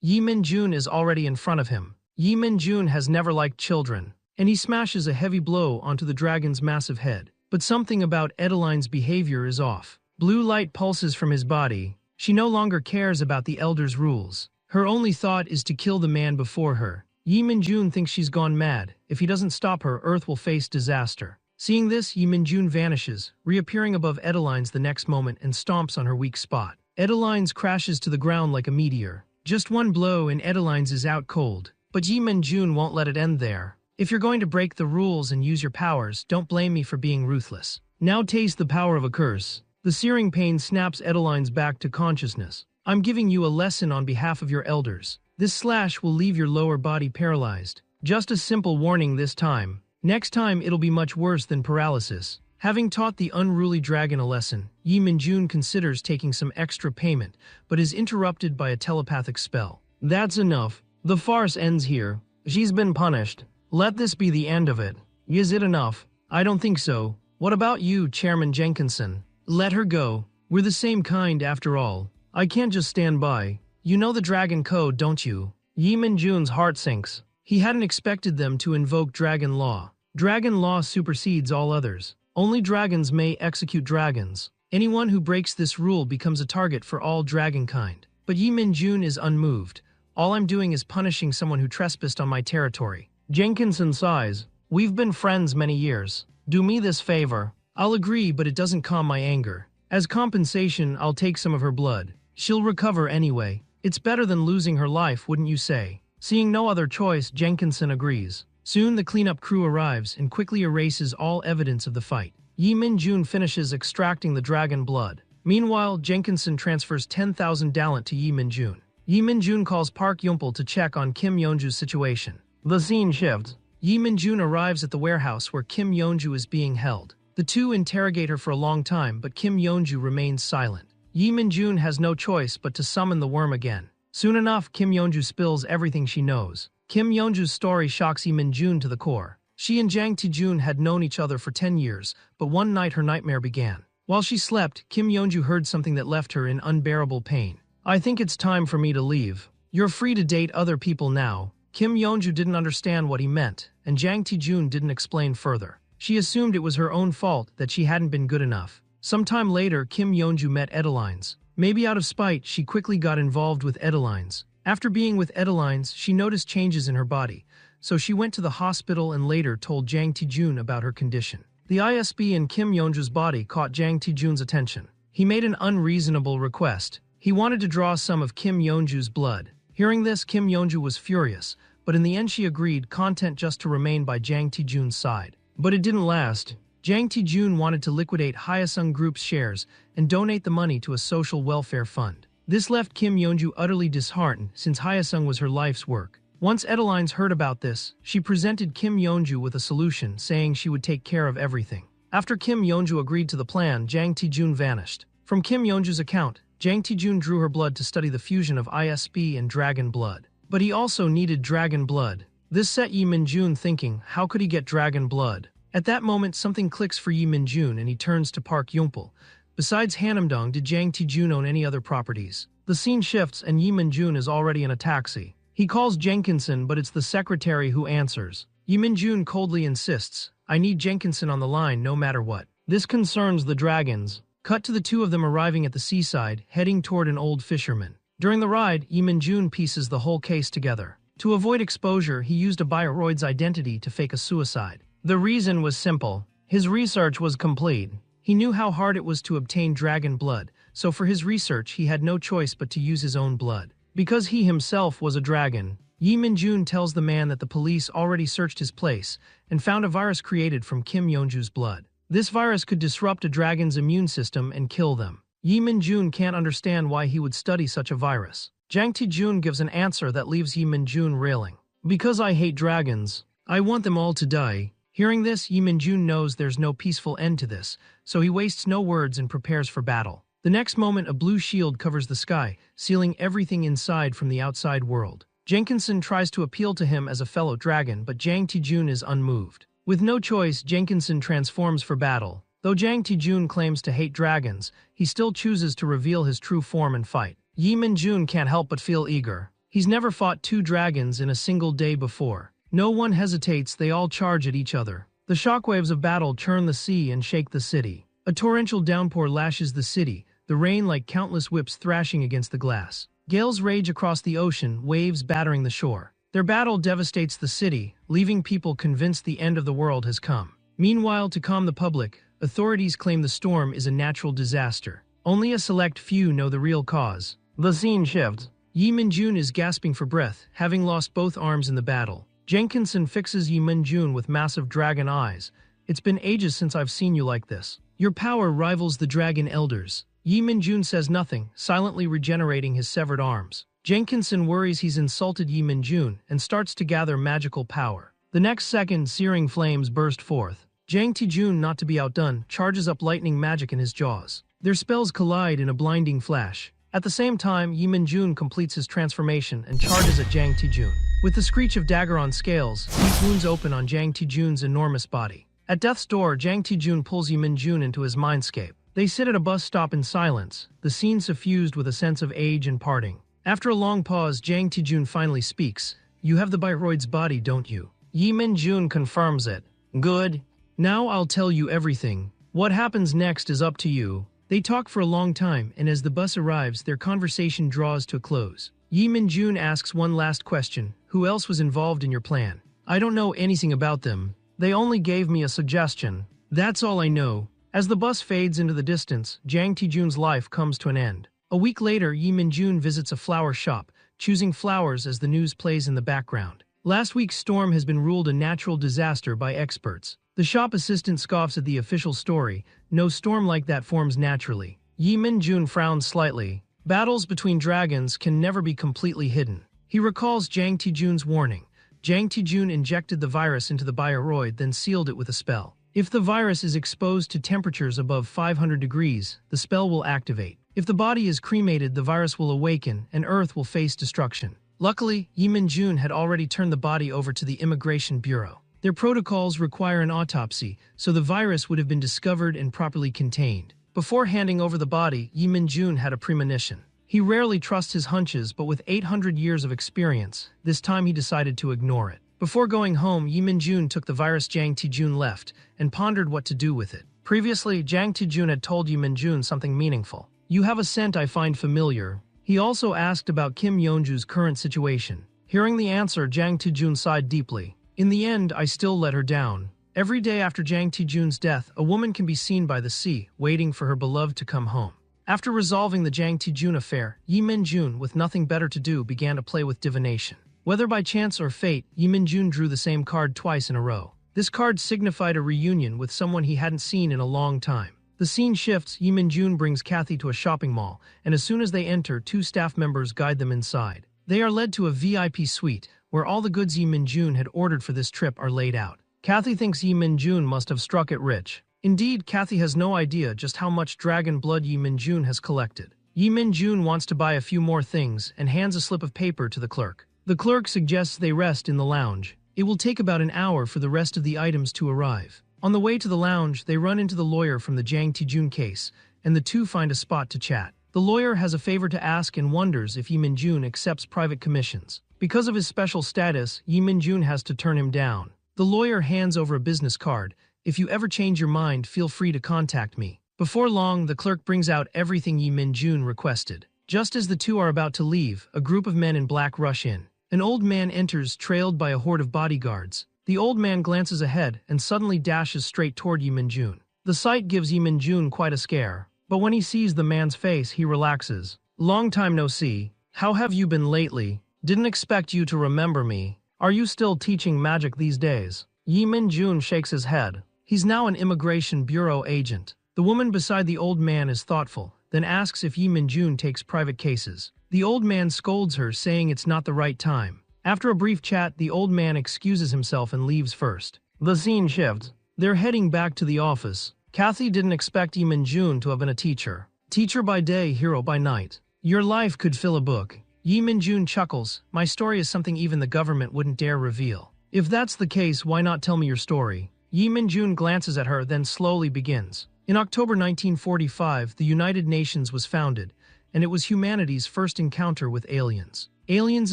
Speaker 1: Yi Minjun is already in front of him. Yi Minjun has never liked children, and he smashes a heavy blow onto the dragon's massive head. But something about Adeline's behavior is off. Blue light pulses from his body. She no longer cares about the Elder's rules. Her only thought is to kill the man before her. Yi Minjun thinks she's gone mad. If he doesn't stop her, Earth will face disaster. Seeing this, Yi Minjun vanishes, reappearing above Adeline's the next moment and stomps on her weak spot. Adeline's crashes to the ground like a meteor. Just one blow and Adeline's is out cold. But Yi Minjun won't let it end there. If you're going to break the rules and use your powers, don't blame me for being ruthless. Now taste the power of a curse. The searing pain snaps Adeline's back to consciousness. I'm giving you a lesson on behalf of your elders. This slash will leave your lower body paralyzed. Just a simple warning this time. Next time it'll be much worse than paralysis. Having taught the unruly dragon a lesson, Yi Minjun considers taking some extra payment, but is interrupted by a telepathic spell. That's enough. The farce ends here. She's been punished. Let this be the end of it. Is it enough? I don't think so. What about you, Chairman Jenkinson? Let her go. We're the same kind after all. I can't just stand by. You know the Dragon Code, don't you? Yi Minjun's heart sinks. He hadn't expected them to invoke Dragon Law. Dragon Law supersedes all others. Only dragons may execute dragons. Anyone who breaks this rule becomes a target for all dragonkind. But Yi Minjun is unmoved. All I'm doing is punishing someone who trespassed on my territory. Jenkinson sighs. We've been friends many years. Do me this favor. I'll agree, but it doesn't calm my anger. As compensation, I'll take some of her blood. She'll recover anyway. It's better than losing her life, wouldn't you say? Seeing no other choice, Jenkinson agrees. Soon the cleanup crew arrives and quickly erases all evidence of the fight. Yi Minjun finishes extracting the dragon blood. Meanwhile, Jenkinson transfers 10,000 talent to Yi Minjun. Yi Minjun calls Park Yumpel to check on Kim Yeonju's situation. The scene shifts. Yi Minjun arrives at the warehouse where Kim Yeonju is being held. The two interrogate her for a long time, but Kim Yeonju remains silent. Yi Minjun has no choice but to summon the worm again. Soon enough, Kim Yeonju spills everything she knows. Kim Yeonju's story shocks Yi Minjun to the core. She and Jang Taejun had known each other for 10 years, but one night her nightmare began. While she slept, Kim Yeonju heard something that left her in unbearable pain. I think it's time for me to leave. You're free to date other people now. Kim Yeonju didn't understand what he meant, and Jang Taejun didn't explain further. She assumed it was her own fault that she hadn't been good enough. Sometime later, Kim Yeonju met Adelines. Maybe out of spite, she quickly got involved with Adelines. After being with Adelines, she noticed changes in her body, so she went to the hospital and later told Jang Taejun about her condition. The ISB in Kim Yeonju's body caught Jang Taejun's attention. He made an unreasonable request. He wanted to draw some of Kim Yeonju's blood. Hearing this, Kim Yeonju was furious, but in the end she agreed, content just to remain by Jang Taejun's side. But it didn't last. Jang Taejun wanted to liquidate Hyosung Group's shares and donate the money to a social welfare fund. This left Kim Yeonju utterly disheartened since Hyosung was her life's work. Once Adelines heard about this, she presented Kim Yeonju with a solution, saying she would take care of everything. After Kim Yeonju agreed to the plan, Jang Tae-jun vanished. From Kim Yeonju's account, Jang Tae-jun drew her blood to study the fusion of ISB and dragon blood. But he also needed dragon blood. This set Yi Min-jun thinking, how could he get dragon blood? At that moment, something clicks for Yi Min-jun and he turns to Park Yongpul. Besides Hanamdong, did Jang Tae-jun own any other properties? The scene shifts and Yi Min-jun is already in a taxi. He calls Jenkinson, but it's the secretary who answers. Yi Min-jun coldly insists, I need Jenkinson on the line no matter what. This concerns the dragons. Cut to the two of them arriving at the seaside, heading toward an old fisherman. During the ride, Yi Min-jun pieces the whole case together. To avoid exposure, he used a Bioroid's identity to fake a suicide. The reason was simple. His research was complete. He knew how hard it was to obtain dragon blood, so for his research he had no choice but to use his own blood. Because he himself was a dragon, Yi Min-jun tells the man that the police already searched his place and found a virus created from Kim Yeonju's blood. This virus could disrupt a dragon's immune system and kill them. Yi Min-jun can't understand why he would study such a virus. Jang Tae-jun gives an answer that leaves Yi Min-jun railing. Because I hate dragons. I want them all to die. Hearing this, Yi Min-jun knows there's no peaceful end to this, so he wastes no words and prepares for battle. The next moment, a blue shield covers the sky, sealing everything inside from the outside world. Jenkinson tries to appeal to him as a fellow dragon, but Jang Tae-jun is unmoved. With no choice, Jenkinson transforms for battle. Though Jang Tae-jun claims to hate dragons, he still chooses to reveal his true form and fight. Yi Min-jun can't help but feel eager. He's never fought two dragons in a single day before. No one hesitates, they all charge at each other. The shockwaves of battle churn the sea and shake the city. A torrential downpour lashes the city, the rain like countless whips thrashing against the glass. Gales rage across the ocean, waves battering the shore. Their battle devastates the city, leaving people convinced the end of the world has come. Meanwhile, to calm the public, authorities claim the storm is a natural disaster. Only a select few know the real cause. The scene shifts. Yi Min-jun is gasping for breath, having lost both arms in the battle. Jenkinson fixes Yi Min-jun with massive dragon eyes. It's been ages since I've seen you like this. Your power rivals the dragon elders. Yi Min-jun says nothing, silently regenerating his severed arms. Jenkinson worries he's insulted Yi Min-jun and starts to gather magical power. The next second, searing flames burst forth. Jang Tae-jun, not to be outdone, charges up lightning magic in his jaws. Their spells collide in a blinding flash. At the same time, Yi Min-jun completes his transformation and charges at Jang Tae-jun. With the screech of dagger on scales, deep wounds open on Jang Tae-jun's enormous body. At death's door, Jang Tae-jun pulls Yi Min-jun into his mindscape. They sit at a bus stop in silence, the scene suffused with a sense of age and parting. After a long pause, Jang Tae-jun finally speaks. You have the Bioroid's body, don't you? Yi Min-jun confirms it. Good. Now I'll tell you everything. What happens next is up to you. They talk for a long time, and as the bus arrives, their conversation draws to a close. Yi Min-jun asks one last question. Who else was involved in your plan? I don't know anything about them. They only gave me a suggestion. That's all I know. As the bus fades into the distance, Jang Tae-jun's life comes to an end. A week later, Yi Min-jun visits a flower shop, choosing flowers as the news plays in the background. Last week's storm has been ruled a natural disaster by experts. The shop assistant scoffs at the official story. No storm like that forms naturally. Yi Min-jun frowns slightly. Battles between dragons can never be completely hidden. He recalls Jang Tae-jun's warning. Jang Tae-jun injected the virus into the Bioroid, then sealed it with a spell. If the virus is exposed to temperatures above 500 degrees, the spell will activate. If the body is cremated, the virus will awaken, and Earth will face destruction. Luckily, Yi Min-jun had already turned the body over to the Immigration Bureau. Their protocols require an autopsy, so the virus would have been discovered and properly contained. Before handing over the body, Yi Min-jun had a premonition. He rarely trusts his hunches, but with 800 years of experience, this time he decided to ignore it. Before going home, Yi Min-jun took the virus Jang Tae-jun left and pondered what to do with it. Previously, Jang Tae-jun had told Yi Min-jun something meaningful. You have a scent I find familiar. He also asked about Kim Yeonju's current situation. Hearing the answer, Jang Tae-jun sighed deeply. In the end, I still let her down. Every day after Jang Tae-jun's death, a woman can be seen by the sea, waiting for her beloved to come home. After resolving the Jang Tae-jun affair, Yi Min-jun, with nothing better to do, began to play with divination. Whether by chance or fate, Yi Min-jun drew the same card twice in a row. This card signified a reunion with someone he hadn't seen in a long time. The scene shifts. Yi Min-jun brings Kathy to a shopping mall, and as soon as they enter, two staff members guide them inside. They are led to a VIP suite, where all the goods Yi Min-jun had ordered for this trip are laid out. Kathy thinks Yi Min-jun must have struck it rich. Indeed, Kathy has no idea just how much dragon blood Yi Min-jun has collected. Yi Min-jun wants to buy a few more things and hands a slip of paper to the clerk. The clerk suggests they rest in the lounge. It will take about an hour for the rest of the items to arrive. On the way to the lounge, they run into the lawyer from the Jang Tae-jun case, and the two find a spot to chat. The lawyer has a favor to ask and wonders if Yi Min-jun accepts private commissions. Because of his special status, Yi Min-jun has to turn him down. The lawyer hands over a business card. If you ever change your mind, feel free to contact me. Before long, the clerk brings out everything Yi Min-jun requested. Just as the two are about to leave, a group of men in black rush in. An old man enters, trailed by a horde of bodyguards. The old man glances ahead and suddenly dashes straight toward Yi Min-jun. The sight gives Yi Min-jun quite a scare, but when he sees the man's face, he relaxes. "Long time no see. How have you been lately? Didn't expect you to remember me. Are you still teaching magic these days?" Yi Min-jun shakes his head. He's now an immigration bureau agent. The woman beside the old man is thoughtful, then asks if Yi Min-jun takes private cases. The old man scolds her, saying it's not the right time. After a brief chat, the old man excuses himself and leaves first. The scene shifts. They're heading back to the office. Kathy didn't expect Yi Min-jun to have been a teacher. Teacher by day, hero by night. Your life could fill a book. Yi Min-jun chuckles. My story is something even the government wouldn't dare reveal. If that's the case, why not tell me your story? Yi Min-jun glances at her, then slowly begins. In October 1945, the United Nations was founded, and it was humanity's first encounter with aliens. Aliens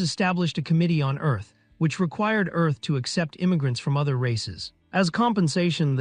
Speaker 1: established a committee on Earth, which required Earth to accept immigrants from other races. As compensation,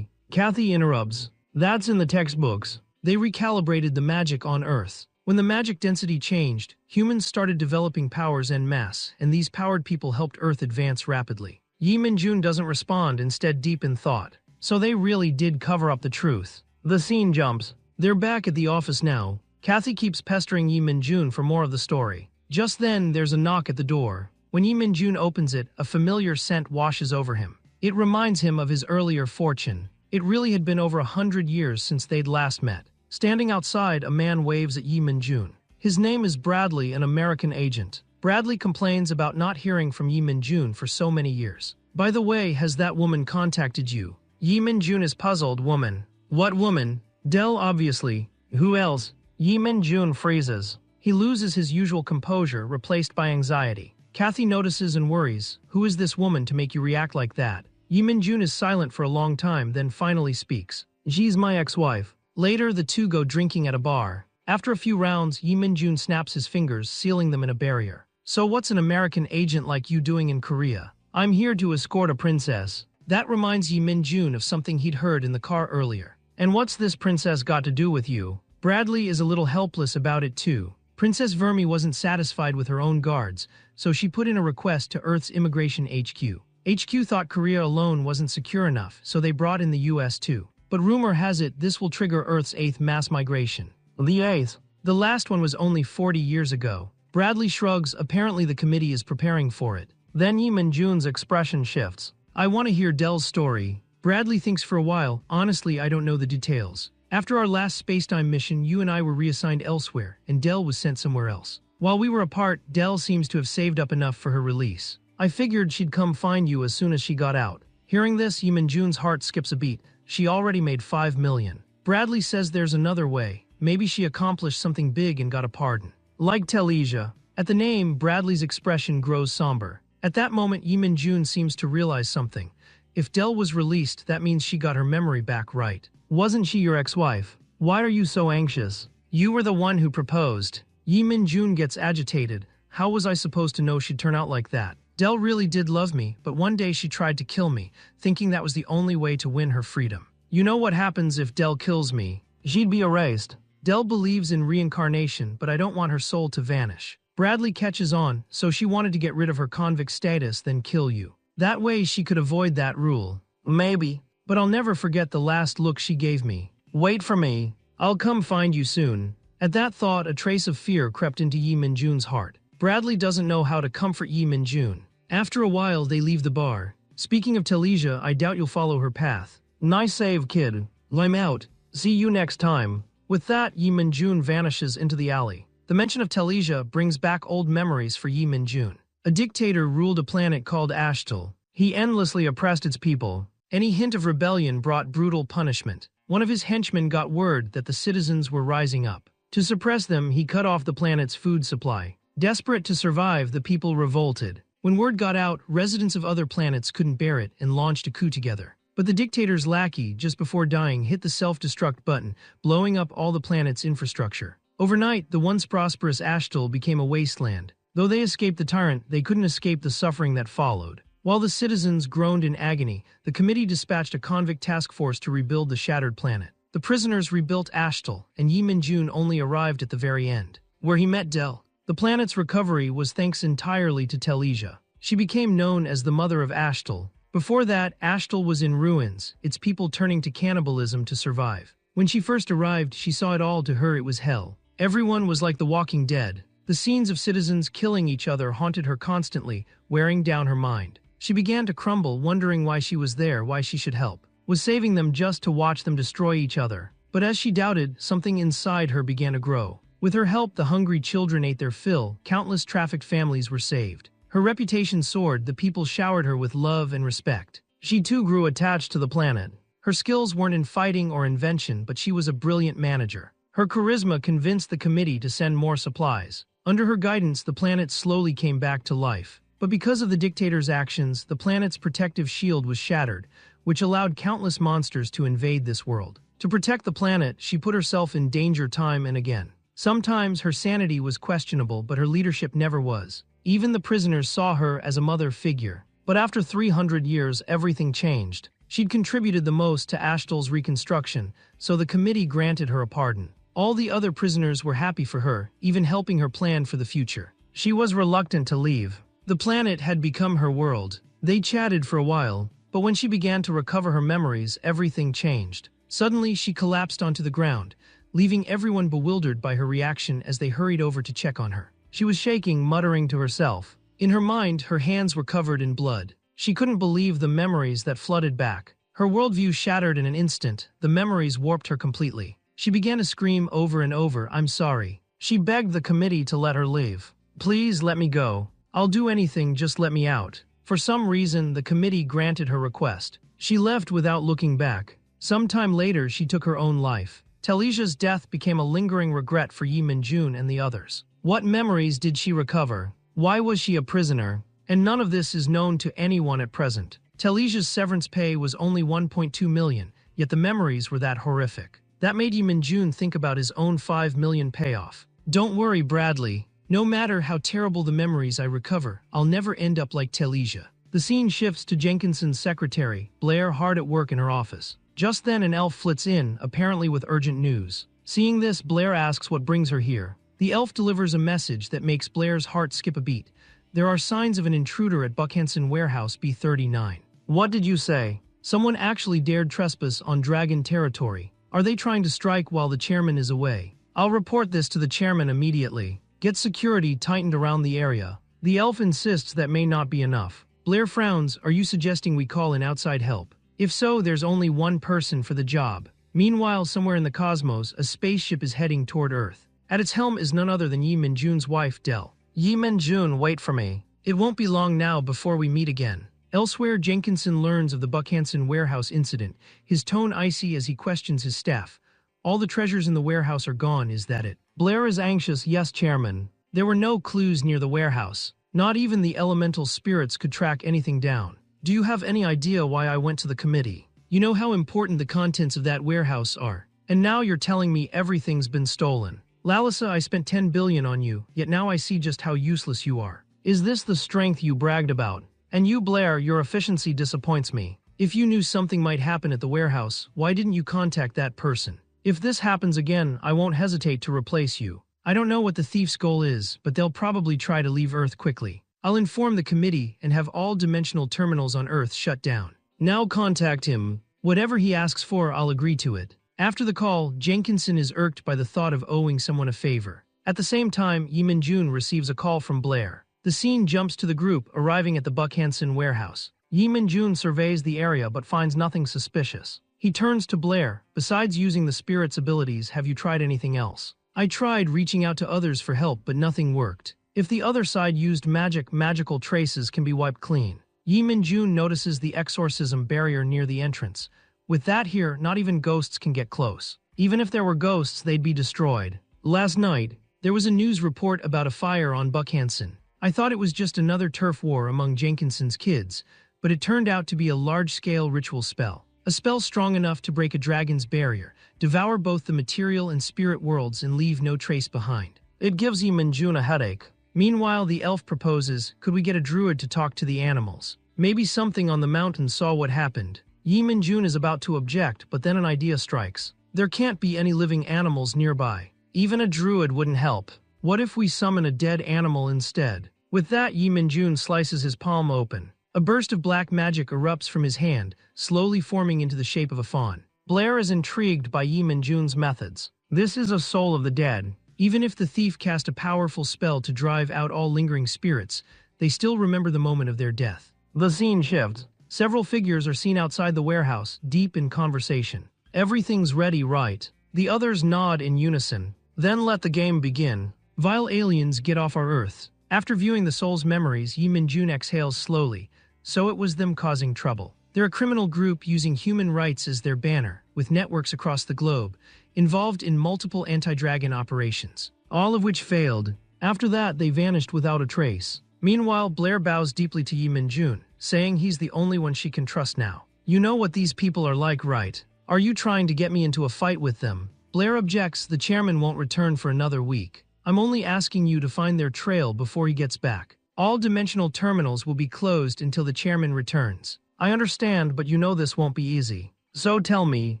Speaker 1: Kathy interrupts. That's in the textbooks. They recalibrated the magic on Earth. When the magic density changed, humans started developing powers en masse, and these powered people helped Earth advance rapidly. Yi Min-jun doesn't respond, instead deep in thought. So they really did cover up the truth. The scene jumps. They're back at the office now. Kathy keeps pestering Yi Min-jun for more of the story. Just then, there's a knock at the door. When Yi Min-jun opens it, a familiar scent washes over him. It reminds him of his earlier fortune. It really had been over 100 years since they'd last met. Standing outside, a man waves at Yi Min-jun. His name is Bradley, an American agent. Bradley complains about not hearing from Yi Min-jun for so many years. By the way, has that woman contacted you? Yi Min-jun is puzzled. Woman? What woman? Dell, obviously. Who else? Yi Min-jun freezes. He loses his usual composure, replaced by anxiety. Kathy notices and worries. Who is this woman to make you react like that? Yi Min-jun is silent for a long time, then finally speaks. She's my ex-wife. Later, the two go drinking at a bar. After a few rounds, Yi Min-jun snaps his fingers, sealing them in a barrier. So what's an American agent like you doing in Korea? I'm here to escort a princess. That reminds Yi Min-jun of something he'd heard in the car earlier. And what's this princess got to do with you? Bradley is a little helpless about it too. Princess Vermi wasn't satisfied with her own guards, so she put in a request to Earth's immigration HQ. HQ thought Korea alone wasn't secure enough, so they brought in the US too. But rumor has it this will trigger Earth's 8th mass migration. The 8th? The last one was only 40 years ago. Bradley shrugs. Apparently the committee is preparing for it. Then Yi Min-jun's expression shifts. I want to hear Dell's story. Bradley thinks for a while. Honestly, I don't know the details. After our last spacetime mission, you and I were reassigned elsewhere, and Dell was sent somewhere else. While we were apart, Dell seems to have saved up enough for her release. I figured she'd come find you as soon as she got out. Hearing this, Yi Min-jun's heart skips a beat. She already made 5 million. Bradley says there's another way. Maybe she accomplished something big and got a pardon. Like Telesia. At the name, Bradley's expression grows somber. At that moment, Yi Min-jun seems to realize something. If Dell was released, that means she got her memory back, right? Wasn't she your ex-wife? Why are you so anxious? You were the one who proposed. Yi Min-jun gets agitated. How was I supposed to know she'd turn out like that? Dell really did love me, but one day she tried to kill me, thinking that was the only way to win her freedom. You know what happens if Dell kills me? She'd be erased. Dell believes in reincarnation, but I don't want her soul to vanish. Bradley catches on, so she wanted to get rid of her convict status, then kill you. That way she could avoid that rule. Maybe. But I'll never forget the last look she gave me. Wait for me. I'll come find you soon. At that thought, a trace of fear crept into Yi Min-jun's heart. Bradley doesn't know how to comfort Yi Min-jun. After a while, they leave the bar. Speaking of Telesia, I doubt you'll follow her path. Nice save, kid. I'm out. See you next time. With that, Yi Min-jun vanishes into the alley. The mention of Telesia brings back old memories for Yi Min-jun. A dictator ruled a planet called Ashtal. He endlessly oppressed its people. Any hint of rebellion brought brutal punishment. One of his henchmen got word that the citizens were rising up. To suppress them, he cut off the planet's food supply. Desperate to survive, the people revolted. When word got out, residents of other planets couldn't bear it and launched a coup together. But the dictator's lackey, just before dying, hit the self-destruct button, blowing up all the planet's infrastructure. Overnight, the once prosperous Ashtal became a wasteland. Though they escaped the tyrant, they couldn't escape the suffering that followed. While the citizens groaned in agony, the committee dispatched a convict task force to rebuild the shattered planet. The prisoners rebuilt Ashtal, and Yi Min-jun only arrived at the very end, where he met Del. The planet's recovery was thanks entirely to Telesia. She became known as the Mother of Ashtal. Before that, Ashtal was in ruins, its people turning to cannibalism to survive. When she first arrived, she saw it all. To her, it was hell. Everyone was like the Walking Dead. The scenes of citizens killing each other haunted her constantly, wearing down her mind. She began to crumble, wondering why she was there, why she should help. Was saving them just to watch them destroy each other? But as she doubted, something inside her began to grow. With her help, the hungry children ate their fill, countless trafficked families were saved. Her reputation soared, the people showered her with love and respect. She too grew attached to the planet. Her skills weren't in fighting or invention, but she was a brilliant manager. Her charisma convinced the committee to send more supplies. Under her guidance, the planet slowly came back to life. But because of the dictator's actions, the planet's protective shield was shattered, which allowed countless monsters to invade this world. To protect the planet, she put herself in danger time and again. Sometimes her sanity was questionable, but her leadership never was. Even the prisoners saw her as a mother figure. But after 300 years, everything changed. She'd contributed the most to Ashtal's reconstruction, so the committee granted her a pardon. All the other prisoners were happy for her, even helping her plan for the future. She was reluctant to leave. The planet had become her world. They chatted for a while, but when she began to recover her memories, everything changed. Suddenly, she collapsed onto the ground, leaving everyone bewildered by her reaction as they hurried over to check on her. She was shaking, muttering to herself. In her mind, her hands were covered in blood. She couldn't believe the memories that flooded back. Her worldview shattered in an instant. The memories warped her completely. She began to scream over and over, "I'm sorry." She begged the committee to let her leave. "Please let me go. I'll do anything, just let me out." For some reason, the committee granted her request. She left without looking back. Sometime later, she took her own life. Telesia's death became a lingering regret for Yi Min-jun and the others. What memories did she recover? Why was she a prisoner? And none of this is known to anyone at present. Telesia's severance pay was only 1.2 million, yet the memories were that horrific. That made Yi Min-jun think about his own 5 million payoff. "Don't worry, Bradley. No matter how terrible the memories I recover, I'll never end up like Telesia." The scene shifts to Jenkinson's secretary, Blair, hard at work in her office. Just then an elf flits in, apparently with urgent news. Seeing this, Blair asks what brings her here. The elf delivers a message that makes Blair's heart skip a beat. There are signs of an intruder at Buckhanson Warehouse B39. "What did you say?" "Someone actually dared trespass on Dragon territory. Are they trying to strike while the chairman is away?" "I'll report this to the chairman immediately. Get security tightened around the area." The elf insists that may not be enough. Blair frowns. "Are you suggesting we call in outside help? If so, there's only one person for the job." Meanwhile, somewhere in the cosmos, a spaceship is heading toward Earth. At its helm is none other than Yi Min-jun's wife, Del. "Yi Min-jun, wait for me. It won't be long now before we meet again." Elsewhere, Jenkinson learns of the Buckhanson warehouse incident, his tone icy as he questions his staff. "All the treasures in the warehouse are gone, is that it?" Blair is anxious. "Yes, Chairman. There were no clues near the warehouse. Not even the elemental spirits could track anything down. Do you have any idea why I went to the committee? You know how important the contents of that warehouse are. And now you're telling me everything's been stolen. Lalisa, I spent 10 billion on you, yet now I see just how useless you are. Is this the strength you bragged about? And you, Blair, your efficiency disappoints me. If you knew something might happen at the warehouse, why didn't you contact that person? If this happens again, I won't hesitate to replace you. I don't know what the thief's goal is, but they'll probably try to leave Earth quickly. I'll inform the committee and have all dimensional terminals on Earth shut down. Now contact him. Whatever he asks for, I'll agree to it." After the call, Jenkinson is irked by the thought of owing someone a favor. At the same time, Yi Min-jun receives a call from Blair. The scene jumps to the group arriving at the Buckhanson warehouse. Yi Min-jun surveys the area but finds nothing suspicious. He turns to Blair. "Besides using the spirit's abilities, have you tried anything else?" "I tried reaching out to others for help, but nothing worked. If the other side used magical traces can be wiped clean. Yi Minjun notices the exorcism barrier near the entrance. With that here, not even ghosts can get close. Even if there were ghosts, they'd be destroyed. Last night, there was a news report about a fire on Buckhanson. I thought it was just another turf war among Jenkinson's kids, but it turned out to be a large-scale ritual spell. A spell strong enough to break a dragon's barrier, devour both the material and spirit worlds and leave no trace behind. It gives Yi Minjun a headache. Meanwhile, the elf proposes, could we get a druid to talk to the animals? Maybe something on the mountain saw what happened. Yi Minjun is about to object, but then an idea strikes. There can't be any living animals nearby. Even a druid wouldn't help. What if we summon a dead animal instead? With that, Yi Minjun slices his palm open. A burst of black magic erupts from his hand, slowly forming into the shape of a fawn. Blair is intrigued by Yi Minjun's methods. This is a soul of the dead. Even if the thief cast a powerful spell to drive out all lingering spirits, they still remember the moment of their death. The scene shifts. Several figures are seen outside the warehouse, deep in conversation. Everything's ready, right? The others nod in unison. Then let the game begin. Vile aliens, get off our Earth. After viewing the soul's memories, Yi Minjun exhales slowly. So it was them causing trouble. They're a criminal group using human rights as their banner, with networks across the globe, involved in multiple anti-dragon operations, all of which failed. After that, they vanished without a trace. Meanwhile, Blair bows deeply to Yi Minjun, saying he's the only one she can trust now. You know what these people are like, right? Are you trying to get me into a fight with them? Blair objects, the chairman won't return for another week. I'm only asking you to find their trail before he gets back. All dimensional terminals will be closed until the chairman returns. I understand, but you know this won't be easy. So tell me,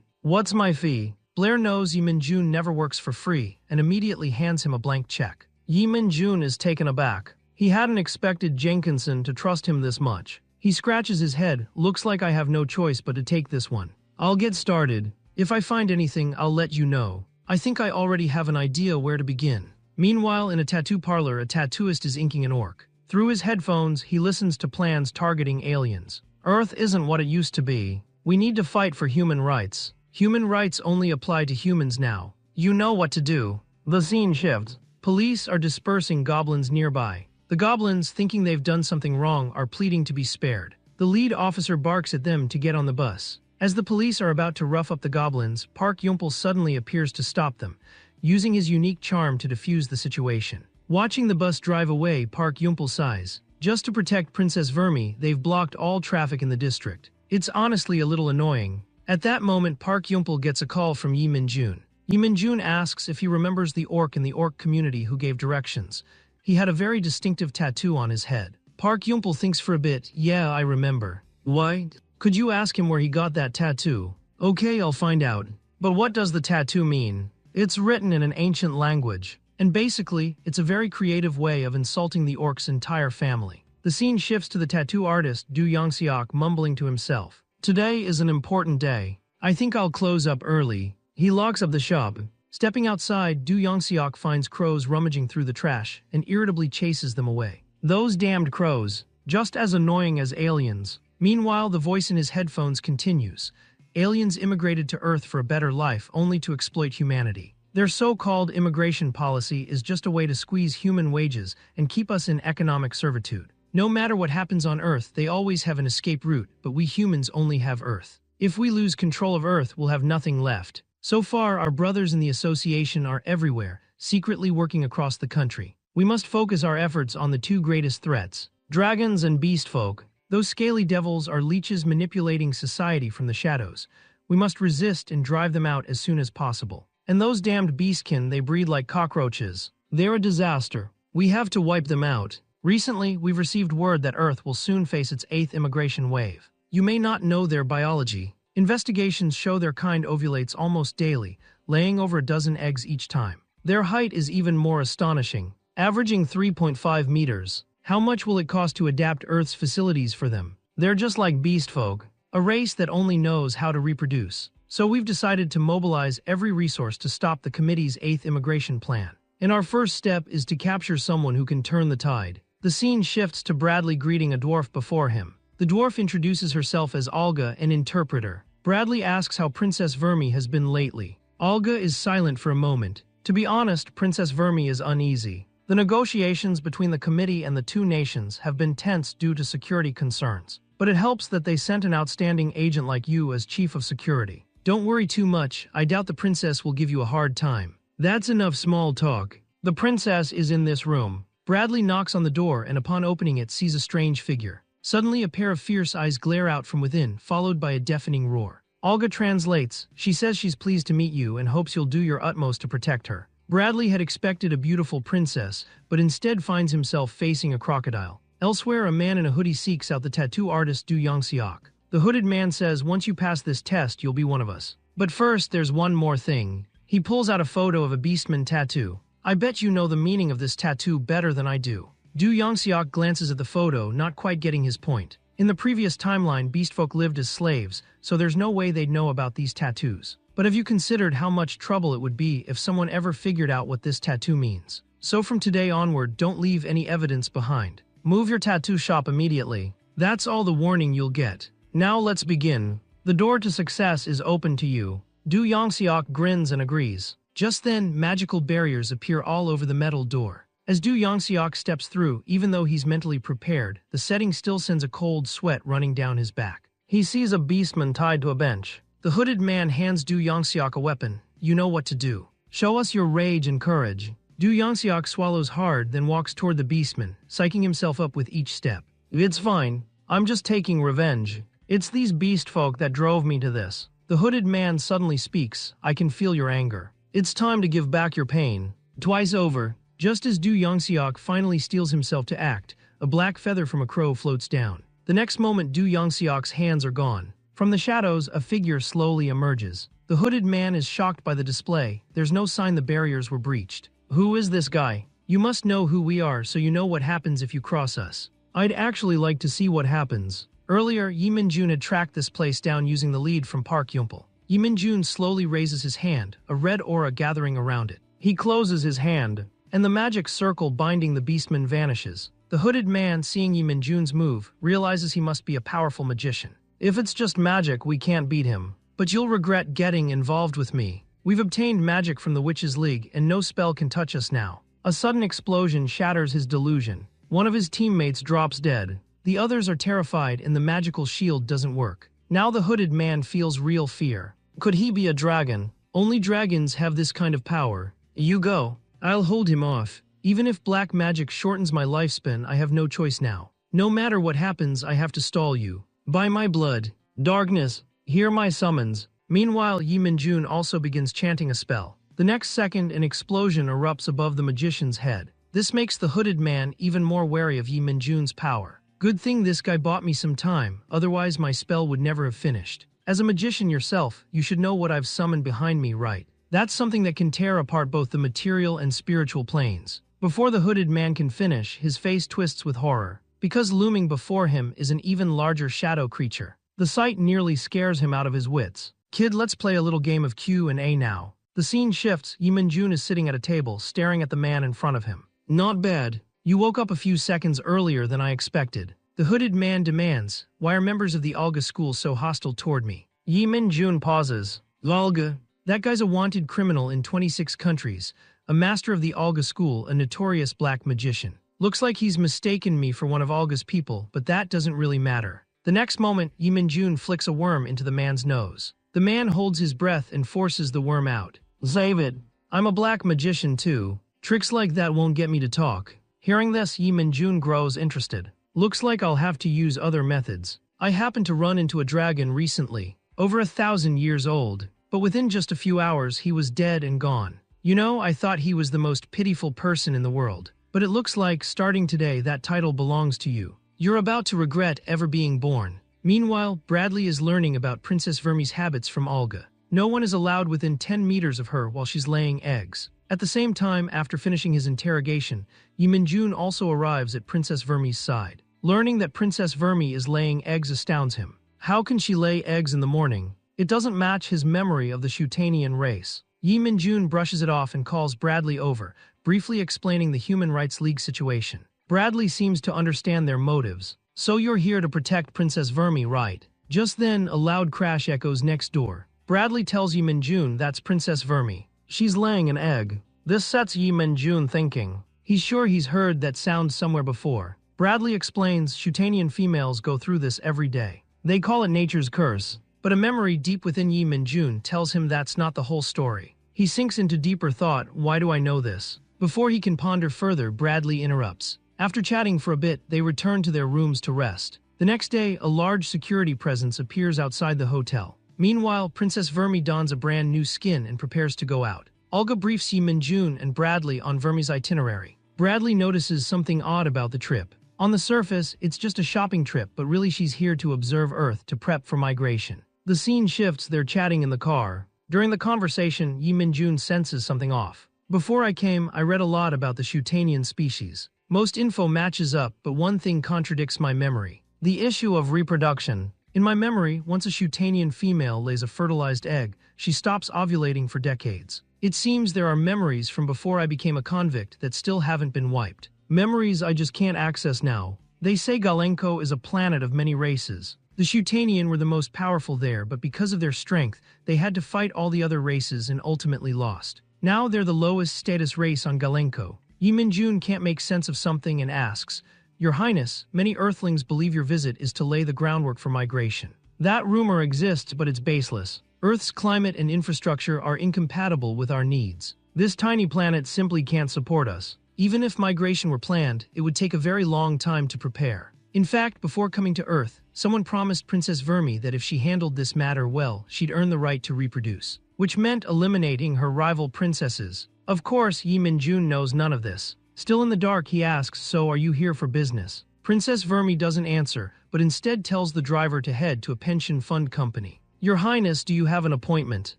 Speaker 1: what's my fee? Blair knows Yi Minjun never works for free, and immediately hands him a blank check. Yi Minjun is taken aback. He hadn't expected Jenkinson to trust him this much. He scratches his head, looks like I have no choice but to take this one. I'll get started. If I find anything, I'll let you know. I think I already have an idea where to begin. Meanwhile, in a tattoo parlor, a tattooist is inking an orc. Through his headphones, he listens to plans targeting aliens. Earth isn't what it used to be. We need to fight for human rights. Human rights only apply to humans now. You know what to do. The scene shifts. Police are dispersing goblins nearby. The goblins, thinking they've done something wrong, are pleading to be spared. The lead officer barks at them to get on the bus. As the police are about to rough up the goblins, Park Yumpel suddenly appears to stop them, using his unique charm to defuse the situation. Watching the bus drive away, Park Yumpel sighs. Just to protect Princess Vermi, they've blocked all traffic in the district. It's honestly a little annoying. At that moment, Park Yumpel gets a call from Yi Minjun. Yi Minjun asks if he remembers the orc in the orc community who gave directions. He had a very distinctive tattoo on his head. Park Yumpel thinks for a bit. Yeah, I remember. Why? Could you ask him where he got that tattoo? Okay, I'll find out. But what does the tattoo mean? It's written in an ancient language. And basically, it's a very creative way of insulting the orc's entire family. The scene shifts to the tattoo artist Du Yongseok mumbling to himself. Today is an important day. I think I'll close up early. He locks up the shop. Stepping outside, Du Yongseok finds crows rummaging through the trash and irritably chases them away. Those damned crows, just as annoying as aliens. Meanwhile, the voice in his headphones continues. Aliens immigrated to Earth for a better life only to exploit humanity. Their so-called immigration policy is just a way to squeeze human wages and keep us in economic servitude. No matter what happens on Earth, they always have an escape route, but we humans only have Earth. If we lose control of Earth, we'll have nothing left. So far, our brothers in the association are everywhere, secretly working across the country. We must focus our efforts on the two greatest threats, dragons and beast folk. Those scaly devils are leeches manipulating society from the shadows. We must resist and drive them out as soon as possible. And those damned beastkin, they breed like cockroaches. They're a disaster. We have to wipe them out. Recently, we've received word that Earth will soon face its 8th immigration wave. You may not know their biology. Investigations show their kind ovulates almost daily, laying over a dozen eggs each time. Their height is even more astonishing, averaging 3.5 meters. How much will it cost to adapt Earth's facilities for them? They're just like beast folk, a race that only knows how to reproduce. So we've decided to mobilize every resource to stop the committee's 8th immigration plan. And our first step is to capture someone who can turn the tide. The scene shifts to Bradley greeting a dwarf before him. The dwarf introduces herself as Olga, an interpreter. Bradley asks how Princess Vermi has been lately. Olga is silent for a moment. To be honest, Princess Vermi is uneasy. The negotiations between the committee and the two nations have been tense due to security concerns. But it helps that they sent an outstanding agent like you as chief of security. Don't worry too much, I doubt the princess will give you a hard time. That's enough small talk. The princess is in this room. Bradley knocks on the door and upon opening it sees a strange figure. Suddenly a pair of fierce eyes glare out from within, followed by a deafening roar. Olga translates. She says she's pleased to meet you and hopes you'll do your utmost to protect her. Bradley had expected a beautiful princess, but instead finds himself facing a crocodile. Elsewhere, a man in a hoodie seeks out the tattoo artist Du Yongseok. The hooded man says, once you pass this test, you'll be one of us. But first, there's one more thing. He pulls out a photo of a beastman tattoo. I bet you know the meaning of this tattoo better than I do. Du Yongseok glances at the photo, not quite getting his point. In the previous timeline, beastfolk lived as slaves, so there's no way they'd know about these tattoos. But have you considered how much trouble it would be if someone ever figured out what this tattoo means? So from today onward, don't leave any evidence behind. Move your tattoo shop immediately. That's all the warning you'll get. Now let's begin. The door to success is open to you. Du Yongseok grins and agrees. Just then, magical barriers appear all over the metal door. As Du Yongseok steps through, even though he's mentally prepared, the setting still sends a cold sweat running down his back. He sees a beastman tied to a bench. The hooded man hands Du Yongseok a weapon. You know what to do. Show us your rage and courage. Du Yongseok swallows hard, then walks toward the beastman, psyching himself up with each step. It's fine. I'm just taking revenge. It's these beast folk that drove me to this. The hooded man suddenly speaks. I can feel your anger. It's time to give back your pain. Twice over. Just as Du Yongseok finally steels himself to act, a black feather from a crow floats down. The next moment, Du Yongseok's hands are gone. From the shadows, a figure slowly emerges. The hooded man is shocked by the display. There's no sign the barriers were breached. Who is this guy? You must know who we are so you know what happens if you cross us. I'd actually like to see what happens. Earlier, Yi Minjun had tracked this place down using the lead from Park Yumpel. Yi Minjun slowly raises his hand, a red aura gathering around it. He closes his hand, and the magic circle binding the beastman vanishes. The hooded man, seeing Yi Minjun's move, realizes he must be a powerful magician. If it's just magic, we can't beat him. But you'll regret getting involved with me. We've obtained magic from the Witches' League, and no spell can touch us now. A sudden explosion shatters his delusion. One of his teammates drops dead. The others are terrified and the magical shield doesn't work. Now the hooded man feels real fear. Could he be a dragon? Only dragons have this kind of power. You go. I'll hold him off. Even if black magic shortens my lifespan, I have no choice now. No matter what happens, I have to stall you. By my blood. Darkness, hear my summons. Meanwhile, Yi Minjun also begins chanting a spell. The next second, an explosion erupts above the magician's head. This makes the hooded man even more wary of Yi Minjun's power. Good thing this guy bought me some time, otherwise my spell would never have finished. As a magician yourself, you should know what I've summoned behind me, right? That's something that can tear apart both the material and spiritual planes. Before the hooded man can finish, his face twists with horror, because looming before him is an even larger shadow creature. The sight nearly scares him out of his wits. Kid, let's play a little game of Q&A now. The scene shifts. Yi Minjun is sitting at a table, staring at the man in front of him. Not bad. You woke up a few seconds earlier than I expected. The hooded man demands, why are members of the Olga school so hostile toward me? Yi Minjun pauses. Olga? That guy's a wanted criminal in 26 countries, a master of the Olga school, a notorious black magician. Looks like he's mistaken me for one of Olga's people, but that doesn't really matter. The next moment, Yi Minjun flicks a worm into the man's nose. The man holds his breath and forces the worm out. Save it. I'm a black magician too. Tricks like that won't get me to talk. Hearing this, Yi Minjun grows interested. Looks like I'll have to use other methods. I happened to run into a dragon recently, over 1,000 years old, but within just a few hours he was dead and gone. You know, I thought he was the most pitiful person in the world, but it looks like, starting today, that title belongs to you. You're about to regret ever being born. Meanwhile, Bradley is learning about Princess Verme's habits from Olga. No one is allowed within 10 meters of her while she's laying eggs. At the same time, after finishing his interrogation, Yi Minjun also arrives at Princess Verme's side. Learning that Princess Verme is laying eggs astounds him. How can she lay eggs in the morning? It doesn't match his memory of the Shutanian race. Yi Minjun brushes it off and calls Bradley over, briefly explaining the Human Rights League situation. Bradley seems to understand their motives. So you're here to protect Princess Verme, right? Just then, a loud crash echoes next door. Bradley tells Yi Minjun that's Princess Verme. She's laying an egg. This sets Yi Minjun thinking. He's sure he's heard that sound somewhere before. Bradley explains Shutanian females go through this every day. They call it nature's curse, but a memory deep within Yi Min-jun tells him that's not the whole story. He sinks into deeper thought, why do I know this? Before he can ponder further, Bradley interrupts. After chatting for a bit, they return to their rooms to rest. The next day, a large security presence appears outside the hotel. Meanwhile, Princess Vermi dons a brand new skin and prepares to go out. Olga briefs Yi Min-jun and Bradley on Vermi's itinerary. Bradley notices something odd about the trip. On the surface, it's just a shopping trip, but really she's here to observe Earth to prep for migration. The scene shifts, they're chatting in the car. During the conversation, Yi Min-jun senses something off. Before I came, I read a lot about the Shutanian species. Most info matches up, but one thing contradicts my memory. The issue of reproduction. In my memory, once a Shutanian female lays a fertilized egg, she stops ovulating for decades. It seems there are memories from before I became a convict that still haven't been wiped. Memories I just can't access now. They say Galenko is a planet of many races. The Shutanian were the most powerful there, but because of their strength, they had to fight all the other races and ultimately lost. Now they're the lowest status race on Galenko. Yi Min-jun can't make sense of something and asks, Your Highness, many Earthlings believe your visit is to lay the groundwork for migration. That rumor exists, but it's baseless. Earth's climate and infrastructure are incompatible with our needs. This tiny planet simply can't support us. Even if migration were planned, it would take a very long time to prepare. In fact, before coming to Earth, someone promised Princess Vermi that if she handled this matter well, she'd earn the right to reproduce, which meant eliminating her rival princesses. Of course, Yi Min-jun knows none of this. Still in the dark, he asks, So are you here for business? Princess Vermi doesn't answer, but instead tells the driver to head to a pension fund company. Your Highness, do you have an appointment?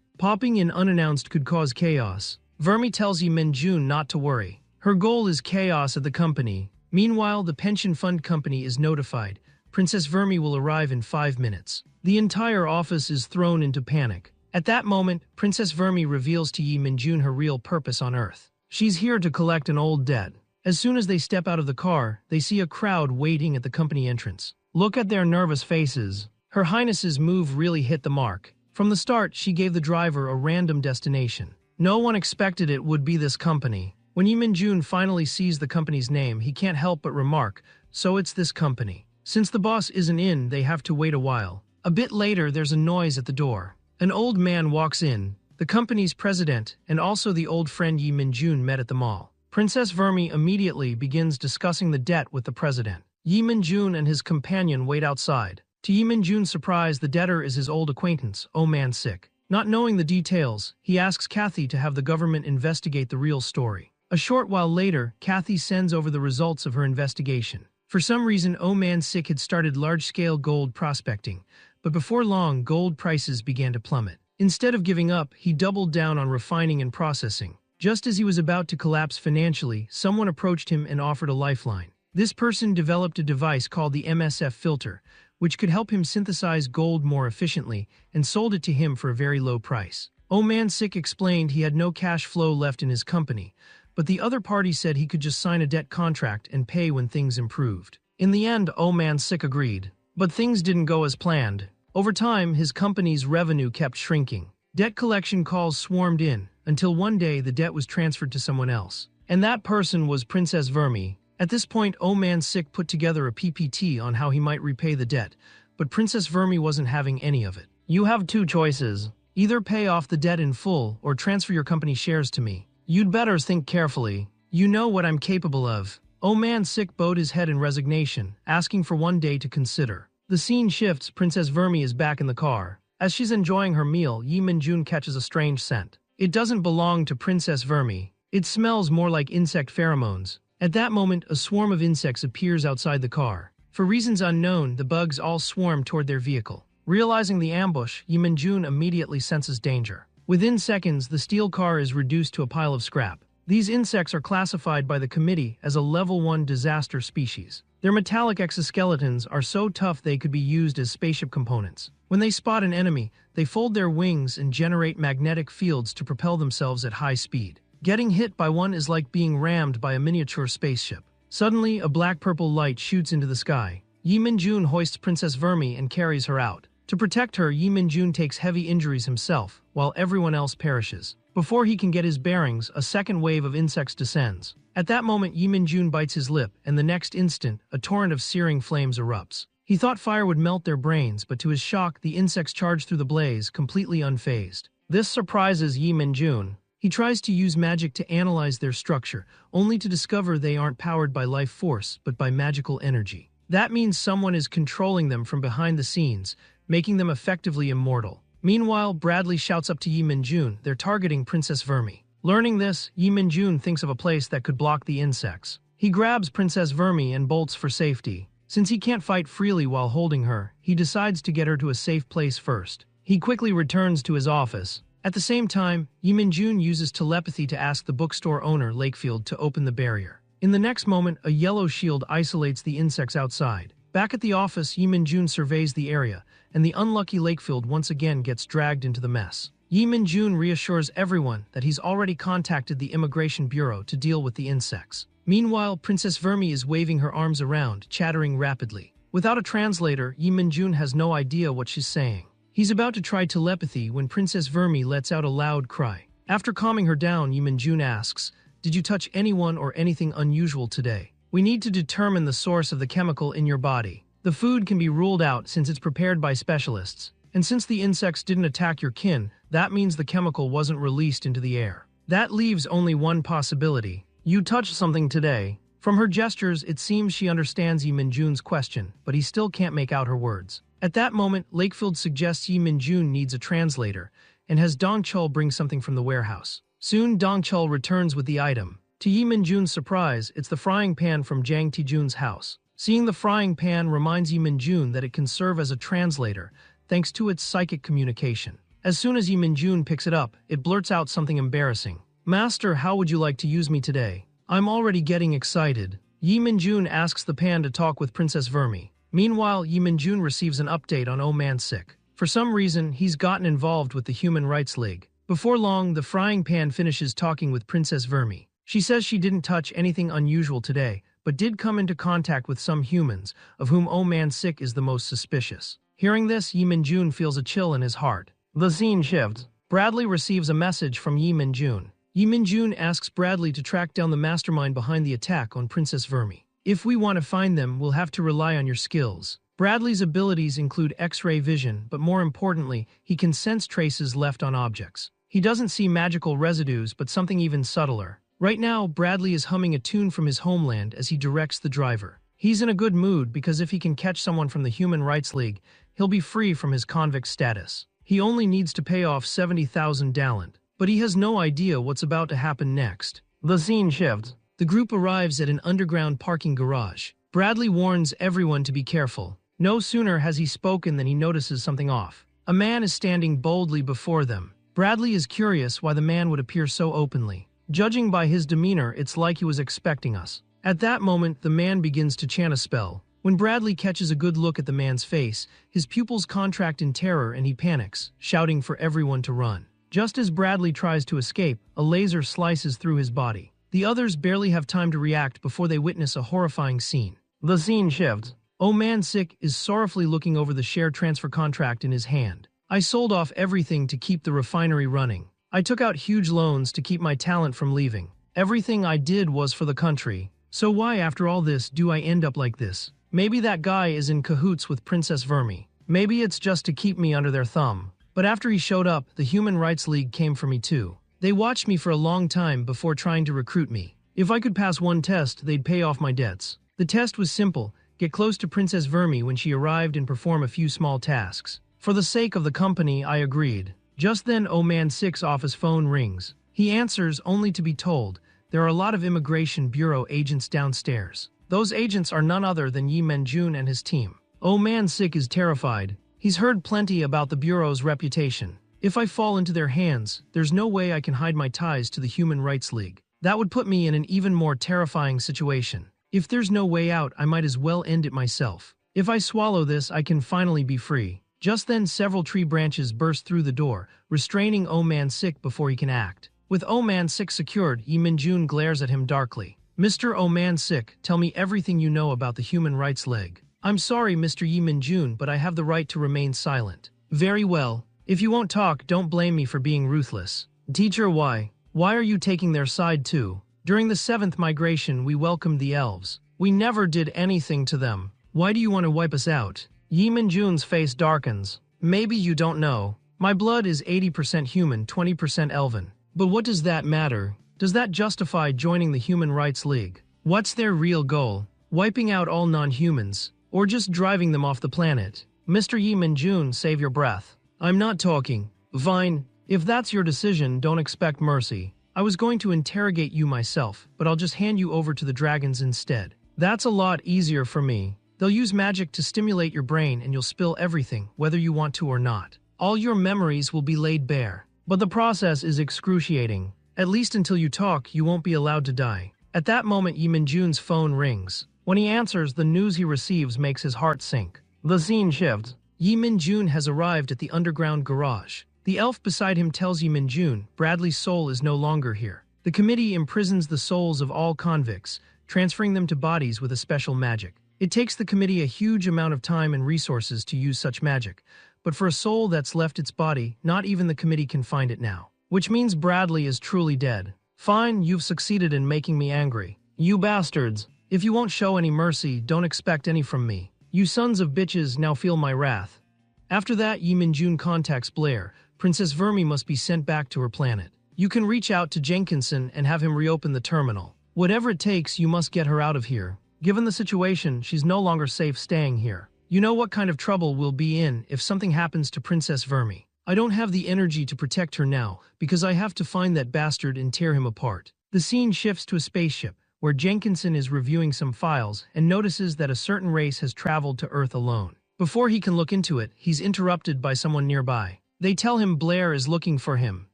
Speaker 1: Popping in unannounced could cause chaos. Vermi tells Yi Min-jun not to worry. Her goal is chaos at the company. Meanwhile, the pension fund company is notified. Princess Vermi will arrive in 5 minutes. The entire office is thrown into panic. At that moment, Princess Vermi reveals to Yi Min-jun her real purpose on Earth. She's here to collect an old debt. As soon as they step out of the car, they see a crowd waiting at the company entrance. Look at their nervous faces. Her Highness's move really hit the mark. From the start, she gave the driver a random destination. No one expected it would be this company. When Yi Min-jun finally sees the company's name, he can't help but remark, so it's this company. Since the boss isn't in, they have to wait a while. A bit later, there's a noise at the door. An old man walks in, the company's president, and also the old friend Yi Min-jun met at the mall. Princess Vermi immediately begins discussing the debt with the president. Yi Min-jun and his companion wait outside. To Yi Min-jun's surprise, the debtor is his old acquaintance, Oh Man Sik. Not knowing the details, he asks Kathy to have the government investigate the real story. A short while later, Kathy sends over the results of her investigation. For some reason, Oh Man Sik had started large-scale gold prospecting, but before long, gold prices began to plummet. Instead of giving up, he doubled down on refining and processing. Just as he was about to collapse financially, someone approached him and offered a lifeline. This person developed a device called the MSF filter, which could help him synthesize gold more efficiently, and sold it to him for a very low price. Oh Man Sik explained he had no cash flow left in his company, but the other party said he could just sign a debt contract and pay when things improved. In the end, Oh Man Sik agreed. But things didn't go as planned. Over time, his company's revenue kept shrinking. Debt collection calls swarmed in, until one day the debt was transferred to someone else. And that person was Princess Vermi. At this point, Oh Man Sik put together a PPT on how he might repay the debt, but Princess Vermi wasn't having any of it. You have two choices. Either pay off the debt in full or transfer your company shares to me. You'd better think carefully. You know what I'm capable of. Oh Man Sik bowed his head in resignation, asking for one day to consider. The scene shifts, Princess Vermi is back in the car. As she's enjoying her meal, Yi Min-jun catches a strange scent. It doesn't belong to Princess Vermi. It smells more like insect pheromones. At that moment, a swarm of insects appears outside the car. For reasons unknown, the bugs all swarm toward their vehicle. Realizing the ambush, Yi Min-jun immediately senses danger. Within seconds, the steel car is reduced to a pile of scrap. These insects are classified by the committee as a Level 1 disaster species. Their metallic exoskeletons are so tough they could be used as spaceship components. When they spot an enemy, they fold their wings and generate magnetic fields to propel themselves at high speed. Getting hit by one is like being rammed by a miniature spaceship. Suddenly, a black-purple light shoots into the sky. Yi Min-jun hoists Princess Vermi and carries her out. To protect her, Yi Min-jun takes heavy injuries himself, while everyone else perishes. Before he can get his bearings, a second wave of insects descends. At that moment, Yi Min-jun bites his lip, and the next instant, a torrent of searing flames erupts. He thought fire would melt their brains, but to his shock, the insects charge through the blaze, completely unfazed. This surprises Yi Min-jun. He tries to use magic to analyze their structure, only to discover they aren't powered by life force, but by magical energy. That means someone is controlling them from behind the scenes, making them effectively immortal. Meanwhile, Bradley shouts up to Yi Min-jun, they're targeting Princess Vermi. Learning this, Yi Min-jun thinks of a place that could block the insects. He grabs Princess Vermi and bolts for safety. Since he can't fight freely while holding her, he decides to get her to a safe place first. He quickly returns to his office. At the same time, Yi Min-jun uses telepathy to ask the bookstore owner, Lakefield, to open the barrier. In the next moment, a yellow shield isolates the insects outside. Back at the office, Yi Min-jun surveys the area, and the unlucky Lakefield once again gets dragged into the mess. Yi Min-jun reassures everyone that he's already contacted the Immigration Bureau to deal with the insects. Meanwhile, Princess Vermi is waving her arms around, chattering rapidly. Without a translator, Yi Min-jun has no idea what she's saying. He's about to try telepathy when Princess Vermi lets out a loud cry. After calming her down, Yi Min-jun asks, "Did you touch anyone or anything unusual today? We need to determine the source of the chemical in your body. The food can be ruled out since it's prepared by specialists. And since the insects didn't attack your kin, that means the chemical wasn't released into the air. That leaves only one possibility. You touched something today." From her gestures, it seems she understands Yi Min-jun's question, but he still can't make out her words. At that moment, Lakefield suggests Yi Min-jun needs a translator, and has Dong Chul bring something from the warehouse. Soon, Dong Chul returns with the item. To Yi Min-jun's surprise, it's the frying pan from Jang Taejun's house. Seeing the frying pan reminds Yi Min-jun that it can serve as a translator, thanks to its psychic communication. As soon as Yi Min-jun picks it up, it blurts out something embarrassing. "Master, how would you like to use me today? I'm already getting excited." Yi Min-jun asks the pan to talk with Princess Vermi. Meanwhile, Yi Min-jun receives an update on Oh Man Sick. For some reason, he's gotten involved with the Human Rights League. Before long, the frying pan finishes talking with Princess Vermi. She says she didn't touch anything unusual today, but did come into contact with some humans, of whom Oh Man Sick is the most suspicious. Hearing this, Yi Min-jun feels a chill in his heart. The scene shifts. Bradley receives a message from Yi Min-jun. Yi Min-jun asks Bradley to track down the mastermind behind the attack on Princess Vermi. "If we want to find them, we'll have to rely on your skills." Bradley's abilities include X-ray vision, but more importantly, he can sense traces left on objects. He doesn't see magical residues, but something even subtler. Right now, Bradley is humming a tune from his homeland as he directs the driver. He's in a good mood because if he can catch someone from the Human Rights League, he'll be free from his convict status. He only needs to pay off 70,000 dalent, but he has no idea what's about to happen next. The scene shifts. The group arrives at an underground parking garage. Bradley warns everyone to be careful. No sooner has he spoken than he notices something off. A man is standing boldly before them. Bradley is curious why the man would appear so openly. Judging by his demeanor, it's like he was expecting us. At that moment, the man begins to chant a spell. When Bradley catches a good look at the man's face, his pupils contract in terror and he panics, shouting for everyone to run. Just as Bradley tries to escape, a laser slices through his body. The others barely have time to react before they witness a horrifying scene. The scene shifts. Oh Man Sick is sorrowfully looking over the share transfer contract in his hand. "I sold off everything to keep the refinery running. I took out huge loans to keep my talent from leaving. Everything I did was for the country. So why, after all this, do I end up like this? Maybe that guy is in cahoots with Princess Vermi. Maybe it's just to keep me under their thumb." But after he showed up, the Human Rights League came for me too. They watched me for a long time before trying to recruit me. If I could pass one test, they'd pay off my debts. The test was simple: get close to Princess Vermi when she arrived and perform a few small tasks. For the sake of the company, I agreed. Just then, Oh Man Sick's office phone rings. He answers only to be told, there are a lot of Immigration Bureau agents downstairs. Those agents are none other than Yi Min-jun and his team. Oh Man Sick is terrified. He's heard plenty about the Bureau's reputation. If I fall into their hands, there's no way I can hide my ties to the Human Rights League. That would put me in an even more terrifying situation. If there's no way out, I might as well end it myself. If I swallow this, I can finally be free. Just then, several tree branches burst through the door, restraining Oh Man Sick before he can act. With Oh Man Sick secured, Yi Min-jun glares at him darkly. "Mr. Oh Man Sick, tell me everything you know about the Human Rights League." "I'm sorry, Mr. Yi Min-jun, but I have the right to remain silent." "Very well. If you won't talk, don't blame me for being ruthless." Teacher, why? Why are you taking their side too? During the 7th migration, we welcomed the elves. We never did anything to them. Why do you want to wipe us out? Yi Minjun's face darkens. Maybe you don't know. My blood is 80% human, 20% elven. But what does that matter? Does that justify joining the Human Rights League? What's their real goal? Wiping out all non-humans? Or just driving them off the planet? Mr. Yi Minjun, save your breath. I'm not talking. Fine. If that's your decision, don't expect mercy. I was going to interrogate you myself, but I'll just hand you over to the dragons instead. That's a lot easier for me. They'll use magic to stimulate your brain and you'll spill everything, whether you want to or not. All your memories will be laid bare. But the process is excruciating. At least until you talk, you won't be allowed to die. At that moment, Yi Minjun's phone rings. When he answers, the news he receives makes his heart sink. The scene shifts. Yi Minjun has arrived at the underground garage. The elf beside him tells Yi Minjun, Bradley's soul is no longer here. The committee imprisons the souls of all convicts, transferring them to bodies with a special magic. It takes the committee a huge amount of time and resources to use such magic, but for a soul that's left its body, not even the committee can find it now. Which means Bradley is truly dead. Fine, you've succeeded in making me angry. You bastards. If you won't show any mercy, don't expect any from me. You sons of bitches now feel my wrath. After that, Yi Minjun contacts Blair. Princess Vermi must be sent back to her planet. You can reach out to Jenkinson and have him reopen the terminal. Whatever it takes, you must get her out of here. Given the situation, she's no longer safe staying here. You know what kind of trouble we'll be in if something happens to Princess Vermi. I don't have the energy to protect her now, because I have to find that bastard and tear him apart. The scene shifts to a spaceship, where Jenkinson is reviewing some files and notices that a certain race has traveled to Earth alone. Before he can look into it, he's interrupted by someone nearby. They tell him Blair is looking for him.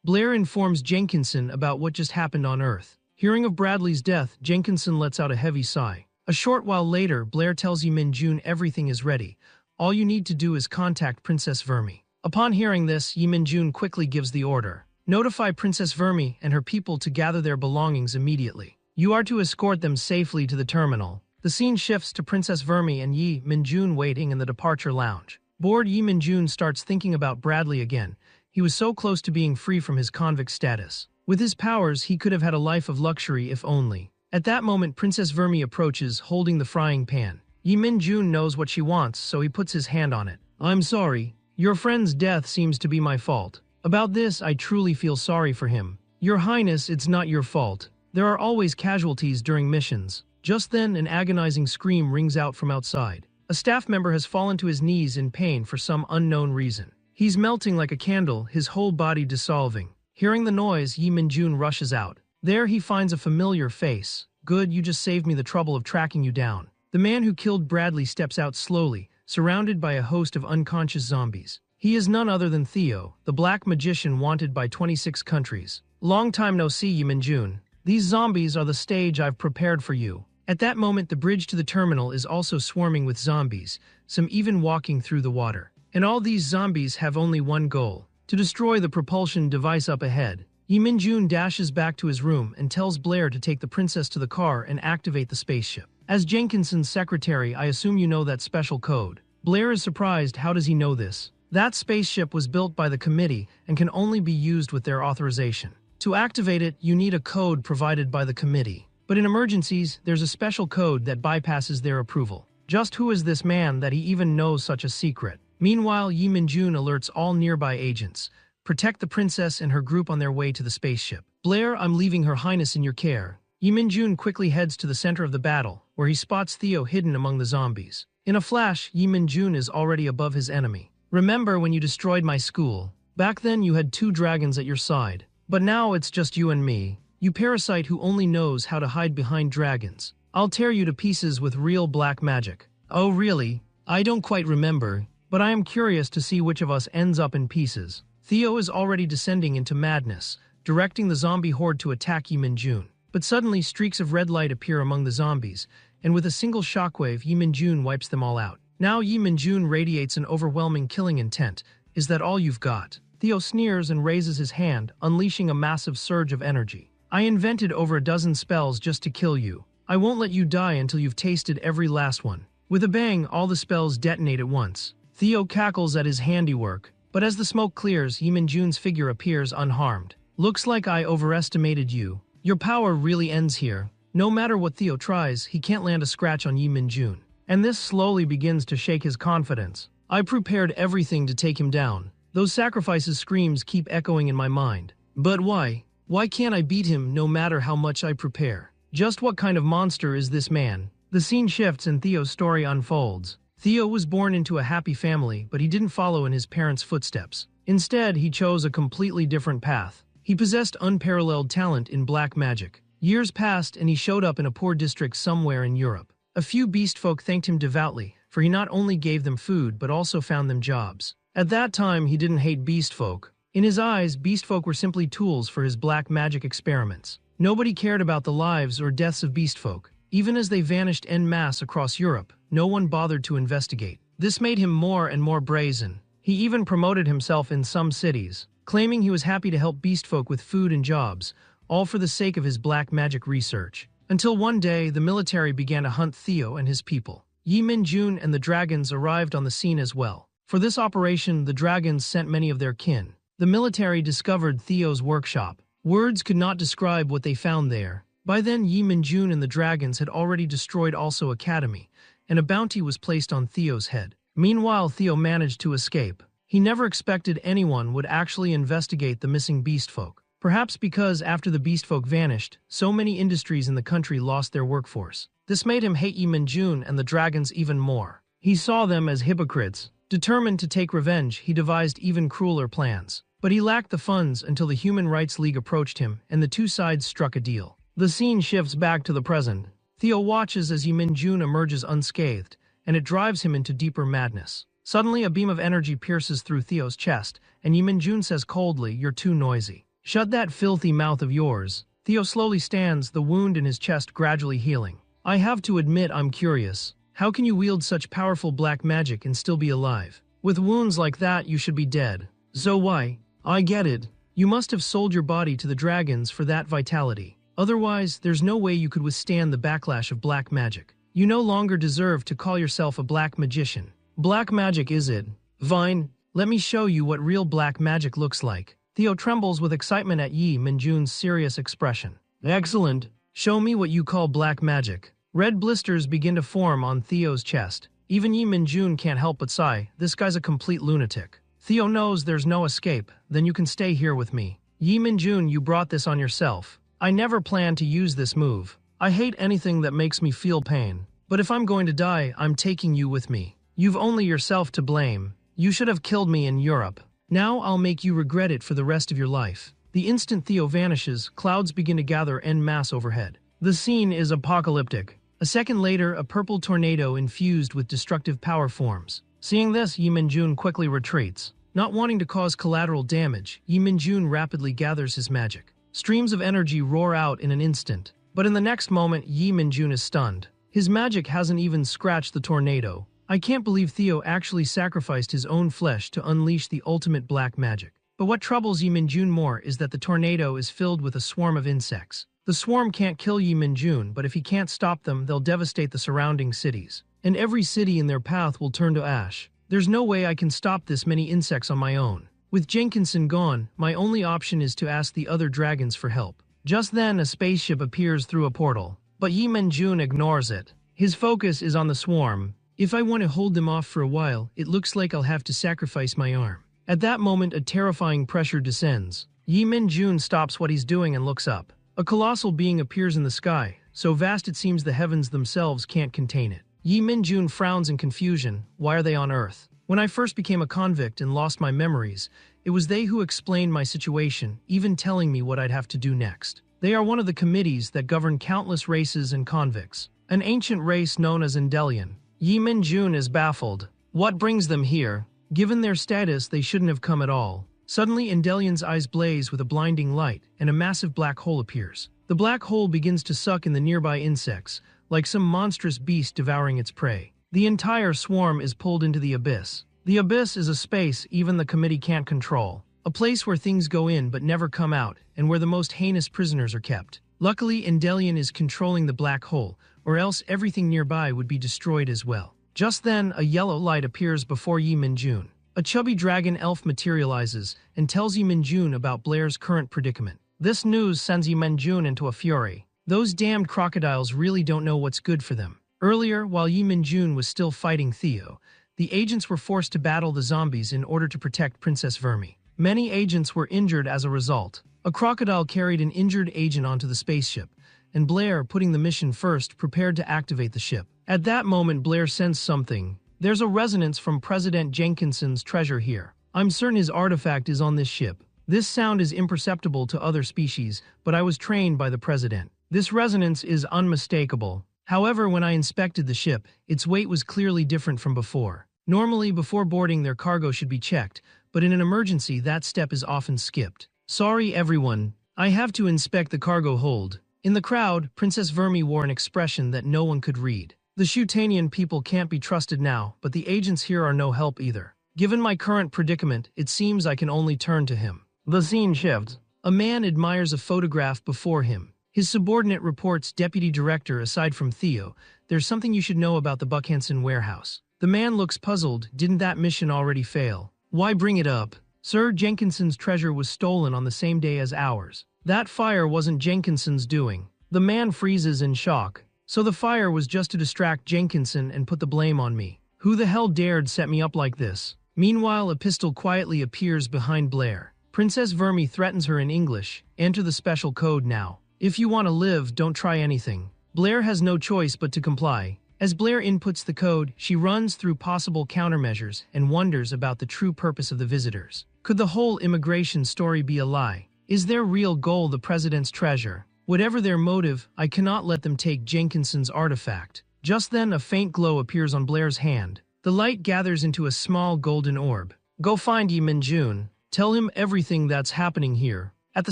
Speaker 1: Blair informs Jenkinson about what just happened on Earth. Hearing of Bradley's death, Jenkinson lets out a heavy sigh. A short while later, Blair tells Yi Minjun everything is ready. All you need to do is contact Princess Vermi. Upon hearing this, Yi Minjun quickly gives the order. Notify Princess Vermi and her people to gather their belongings immediately. You are to escort them safely to the terminal. The scene shifts to Princess Vermi and Yi Minjun waiting in the departure lounge. Bored, Yi Minjun starts thinking about Bradley again. He was so close to being free from his convict status. With his powers, he could have had a life of luxury if only. At that moment, Princess Vermi approaches, holding the frying pan. Yi Minjun knows what she wants, so he puts his hand on it. I'm sorry. Your friend's death seems to be my fault. About this, I truly feel sorry for him. Your Highness, it's not your fault. There are always casualties during missions. Just then, an agonizing scream rings out from outside. A staff member has fallen to his knees in pain for some unknown reason. He's melting like a candle, his whole body dissolving. Hearing the noise, Yi Minjun rushes out. There he finds a familiar face. Good, you just saved me the trouble of tracking you down. The man who killed Bradley steps out slowly, surrounded by a host of unconscious zombies. He is none other than Theo, the black magician wanted by 26 countries. Long time no see, Yi Minjun. These zombies are the stage I've prepared for you. At that moment, the bridge to the terminal is also swarming with zombies, some even walking through the water. And all these zombies have only one goal: to destroy the propulsion device up ahead. Yi Minjun dashes back to his room and tells Blair to take the princess to the car and activate the spaceship. As Jenkinson's secretary, I assume you know that special code. Blair is surprised. How does he know this? That spaceship was built by the committee and can only be used with their authorization. To activate it, you need a code provided by the committee. But in emergencies, there's a special code that bypasses their approval. Just who is this man that he even knows such a secret? Meanwhile, Yi Minjun alerts all nearby agents. Protect the princess and her group on their way to the spaceship. Blair, I'm leaving Her Highness in your care. Yi Minjun quickly heads to the center of the battle, where he spots Theo hidden among the zombies. In a flash, Yi Minjun is already above his enemy. Remember when you destroyed my school? Back then you had 2 dragons at your side. But now it's just you and me. You parasite who only knows how to hide behind dragons. I'll tear you to pieces with real black magic. Oh really? I don't quite remember, but I am curious to see which of us ends up in pieces. Theo is already descending into madness, directing the zombie horde to attack Yi Minjun. But suddenly streaks of red light appear among the zombies, and with a single shockwave, Yi Minjun wipes them all out. Now Yi Minjun radiates an overwhelming killing intent. Is that all you've got? Theo sneers and raises his hand, unleashing a massive surge of energy. I invented over a dozen spells just to kill you. I won't let you die until you've tasted every last one. With a bang, all the spells detonate at once. Theo cackles at his handiwork, but as the smoke clears, Yi Minjun's figure appears unharmed. Looks like I overestimated you. Your power really ends here. No matter what Theo tries, he can't land a scratch on Yi Minjun. And this slowly begins to shake his confidence. I prepared everything to take him down. Those sacrifices screams keep echoing in my mind. But why? Why can't I beat him no matter how much I prepare? Just what kind of monster is this man? The scene shifts and Theo's story unfolds. Theo was born into a happy family, but he didn't follow in his parents' footsteps. Instead, he chose a completely different path. He possessed unparalleled talent in black magic. Years passed and he showed up in a poor district somewhere in Europe. A few beast folk thanked him devoutly, for he not only gave them food but also found them jobs. At that time, he didn't hate beast folk. In his eyes, beast folk were simply tools for his black magic experiments. Nobody cared about the lives or deaths of beast folk. Even as they vanished en masse across Europe, no one bothered to investigate. This made him more and more brazen. He even promoted himself in some cities, claiming he was happy to help beast folk with food and jobs, all for the sake of his black magic research. Until one day, the military began to hunt Theo and his people. Yi Minjun and the dragons arrived on the scene as well. For this operation, the dragons sent many of their kin. The military discovered Theo's workshop. Words could not describe what they found there. By then, Yi Minjun and the dragons had already destroyed Also Academy, and a bounty was placed on Theo's head. Meanwhile, Theo managed to escape. He never expected anyone would actually investigate the missing beast folk. Perhaps because after the beast folk vanished, so many industries in the country lost their workforce. This made him hate Yi Minjun and the dragons even more. He saw them as hypocrites. Determined to take revenge, he devised even crueler plans. But he lacked the funds until the Human Rights League approached him, and the two sides struck a deal. The scene shifts back to the present. Theo watches as Yi Minjun emerges unscathed, and it drives him into deeper madness. Suddenly, a beam of energy pierces through Theo's chest, and Yi Minjun says coldly, "You're too noisy. Shut that filthy mouth of yours." Theo slowly stands, the wound in his chest gradually healing. "I have to admit I'm curious. How can you wield such powerful black magic and still be alive? With wounds like that, you should be dead." "So why? I get it. You must have sold your body to the dragons for that vitality. Otherwise, there's no way you could withstand the backlash of black magic. You no longer deserve to call yourself a black magician." "Black magic, is it? Fine. Let me show you what real black magic looks like." Theo trembles with excitement at Yi Minjun's serious expression. "Excellent. Show me what you call black magic." Red blisters begin to form on Theo's chest. Even Yi Minjun can't help but sigh, this guy's a complete lunatic. Theo knows there's no escape. "Then you can stay here with me." "Yi Minjun, you brought this on yourself. I never planned to use this move. I hate anything that makes me feel pain. But if I'm going to die, I'm taking you with me. You've only yourself to blame. You should have killed me in Europe. Now I'll make you regret it for the rest of your life." The instant Theo vanishes, clouds begin to gather en masse overhead. The scene is apocalyptic. A second later, a purple tornado infused with destructive power forms. Seeing this, Yi Minjun quickly retreats. Not wanting to cause collateral damage, Yi Minjun rapidly gathers his magic. Streams of energy roar out in an instant. But in the next moment, Yi Minjun is stunned. His magic hasn't even scratched the tornado. I can't believe Theo actually sacrificed his own flesh to unleash the ultimate black magic. But what troubles Yi Minjun more is that the tornado is filled with a swarm of insects. The swarm can't kill Yi Minjun, but if he can't stop them, they'll devastate the surrounding cities. And every city in their path will turn to ash. There's no way I can stop this many insects on my own. With Jenkinson gone, my only option is to ask the other dragons for help. Just then, a spaceship appears through a portal. But Yi Minjun ignores it. His focus is on the swarm. "If I want to hold them off for a while, it looks like I'll have to sacrifice my arm." At that moment, a terrifying pressure descends. Yi Minjun stops what he's doing and looks up. A colossal being appears in the sky, so vast it seems the heavens themselves can't contain it. Yi Minjun frowns in confusion. Why are they on Earth? When I first became a convict and lost my memories, it was they who explained my situation, even telling me what I'd have to do next. They are one of the committees that govern countless races and convicts. An ancient race known as Endelian. Yi Minjun is baffled. What brings them here? Given their status, they shouldn't have come at all. Suddenly, Endelian's eyes blaze with a blinding light, and a massive black hole appears. The black hole begins to suck in the nearby insects, like some monstrous beast devouring its prey. The entire swarm is pulled into the abyss. The abyss is a space even the committee can't control. A place where things go in but never come out, and where the most heinous prisoners are kept. Luckily, Endelian is controlling the black hole, or else everything nearby would be destroyed as well. Just then, a yellow light appears before Yi Minjun. A chubby dragon elf materializes and tells Yi Minjun about Blair's current predicament. This news sends Yi Minjun into a fury. Those damned crocodiles really don't know what's good for them. Earlier, while Yi Minjun was still fighting Theo, the agents were forced to battle the zombies in order to protect Princess Vermi. Many agents were injured as a result. A crocodile carried an injured agent onto the spaceship, and Blair, putting the mission first, prepared to activate the ship. At that moment, Blair sensed something. There's a resonance from President Jenkinson's treasure here. I'm certain his artifact is on this ship. This sound is imperceptible to other species, but I was trained by the President. This resonance is unmistakable. However, when I inspected the ship, its weight was clearly different from before. Normally, before boarding, their cargo should be checked, but in an emergency, that step is often skipped. Sorry, everyone. I have to inspect the cargo hold. In the crowd, Princess Vermi wore an expression that no one could read. The Shutanian people can't be trusted now, but the agents here are no help either. Given my current predicament, it seems I can only turn to him. The scene shifts. A man admires a photograph before him. His subordinate reports, Deputy Director, aside from Theo, there's something you should know about the Buckhanson warehouse. The man looks puzzled. Didn't that mission already fail? Why bring it up? Sir, Jenkinson's treasure was stolen on the same day as ours. That fire wasn't Jenkinson's doing. The man freezes in shock. So the fire was just to distract Jenkinson and put the blame on me. Who the hell dared set me up like this? Meanwhile, a pistol quietly appears behind Blair. Princess Vermi threatens her in English. Enter the special code now. If you want to live, don't try anything. Blair has no choice but to comply. As Blair inputs the code, she runs through possible countermeasures and wonders about the true purpose of the visitors. Could the whole immigration story be a lie? Is their real goal the president's treasure? Whatever their motive, I cannot let them take Jenkinson's artifact. Just then, a faint glow appears on Blair's hand. The light gathers into a small golden orb. Go find Yi Minjun. Tell him everything that's happening here. At the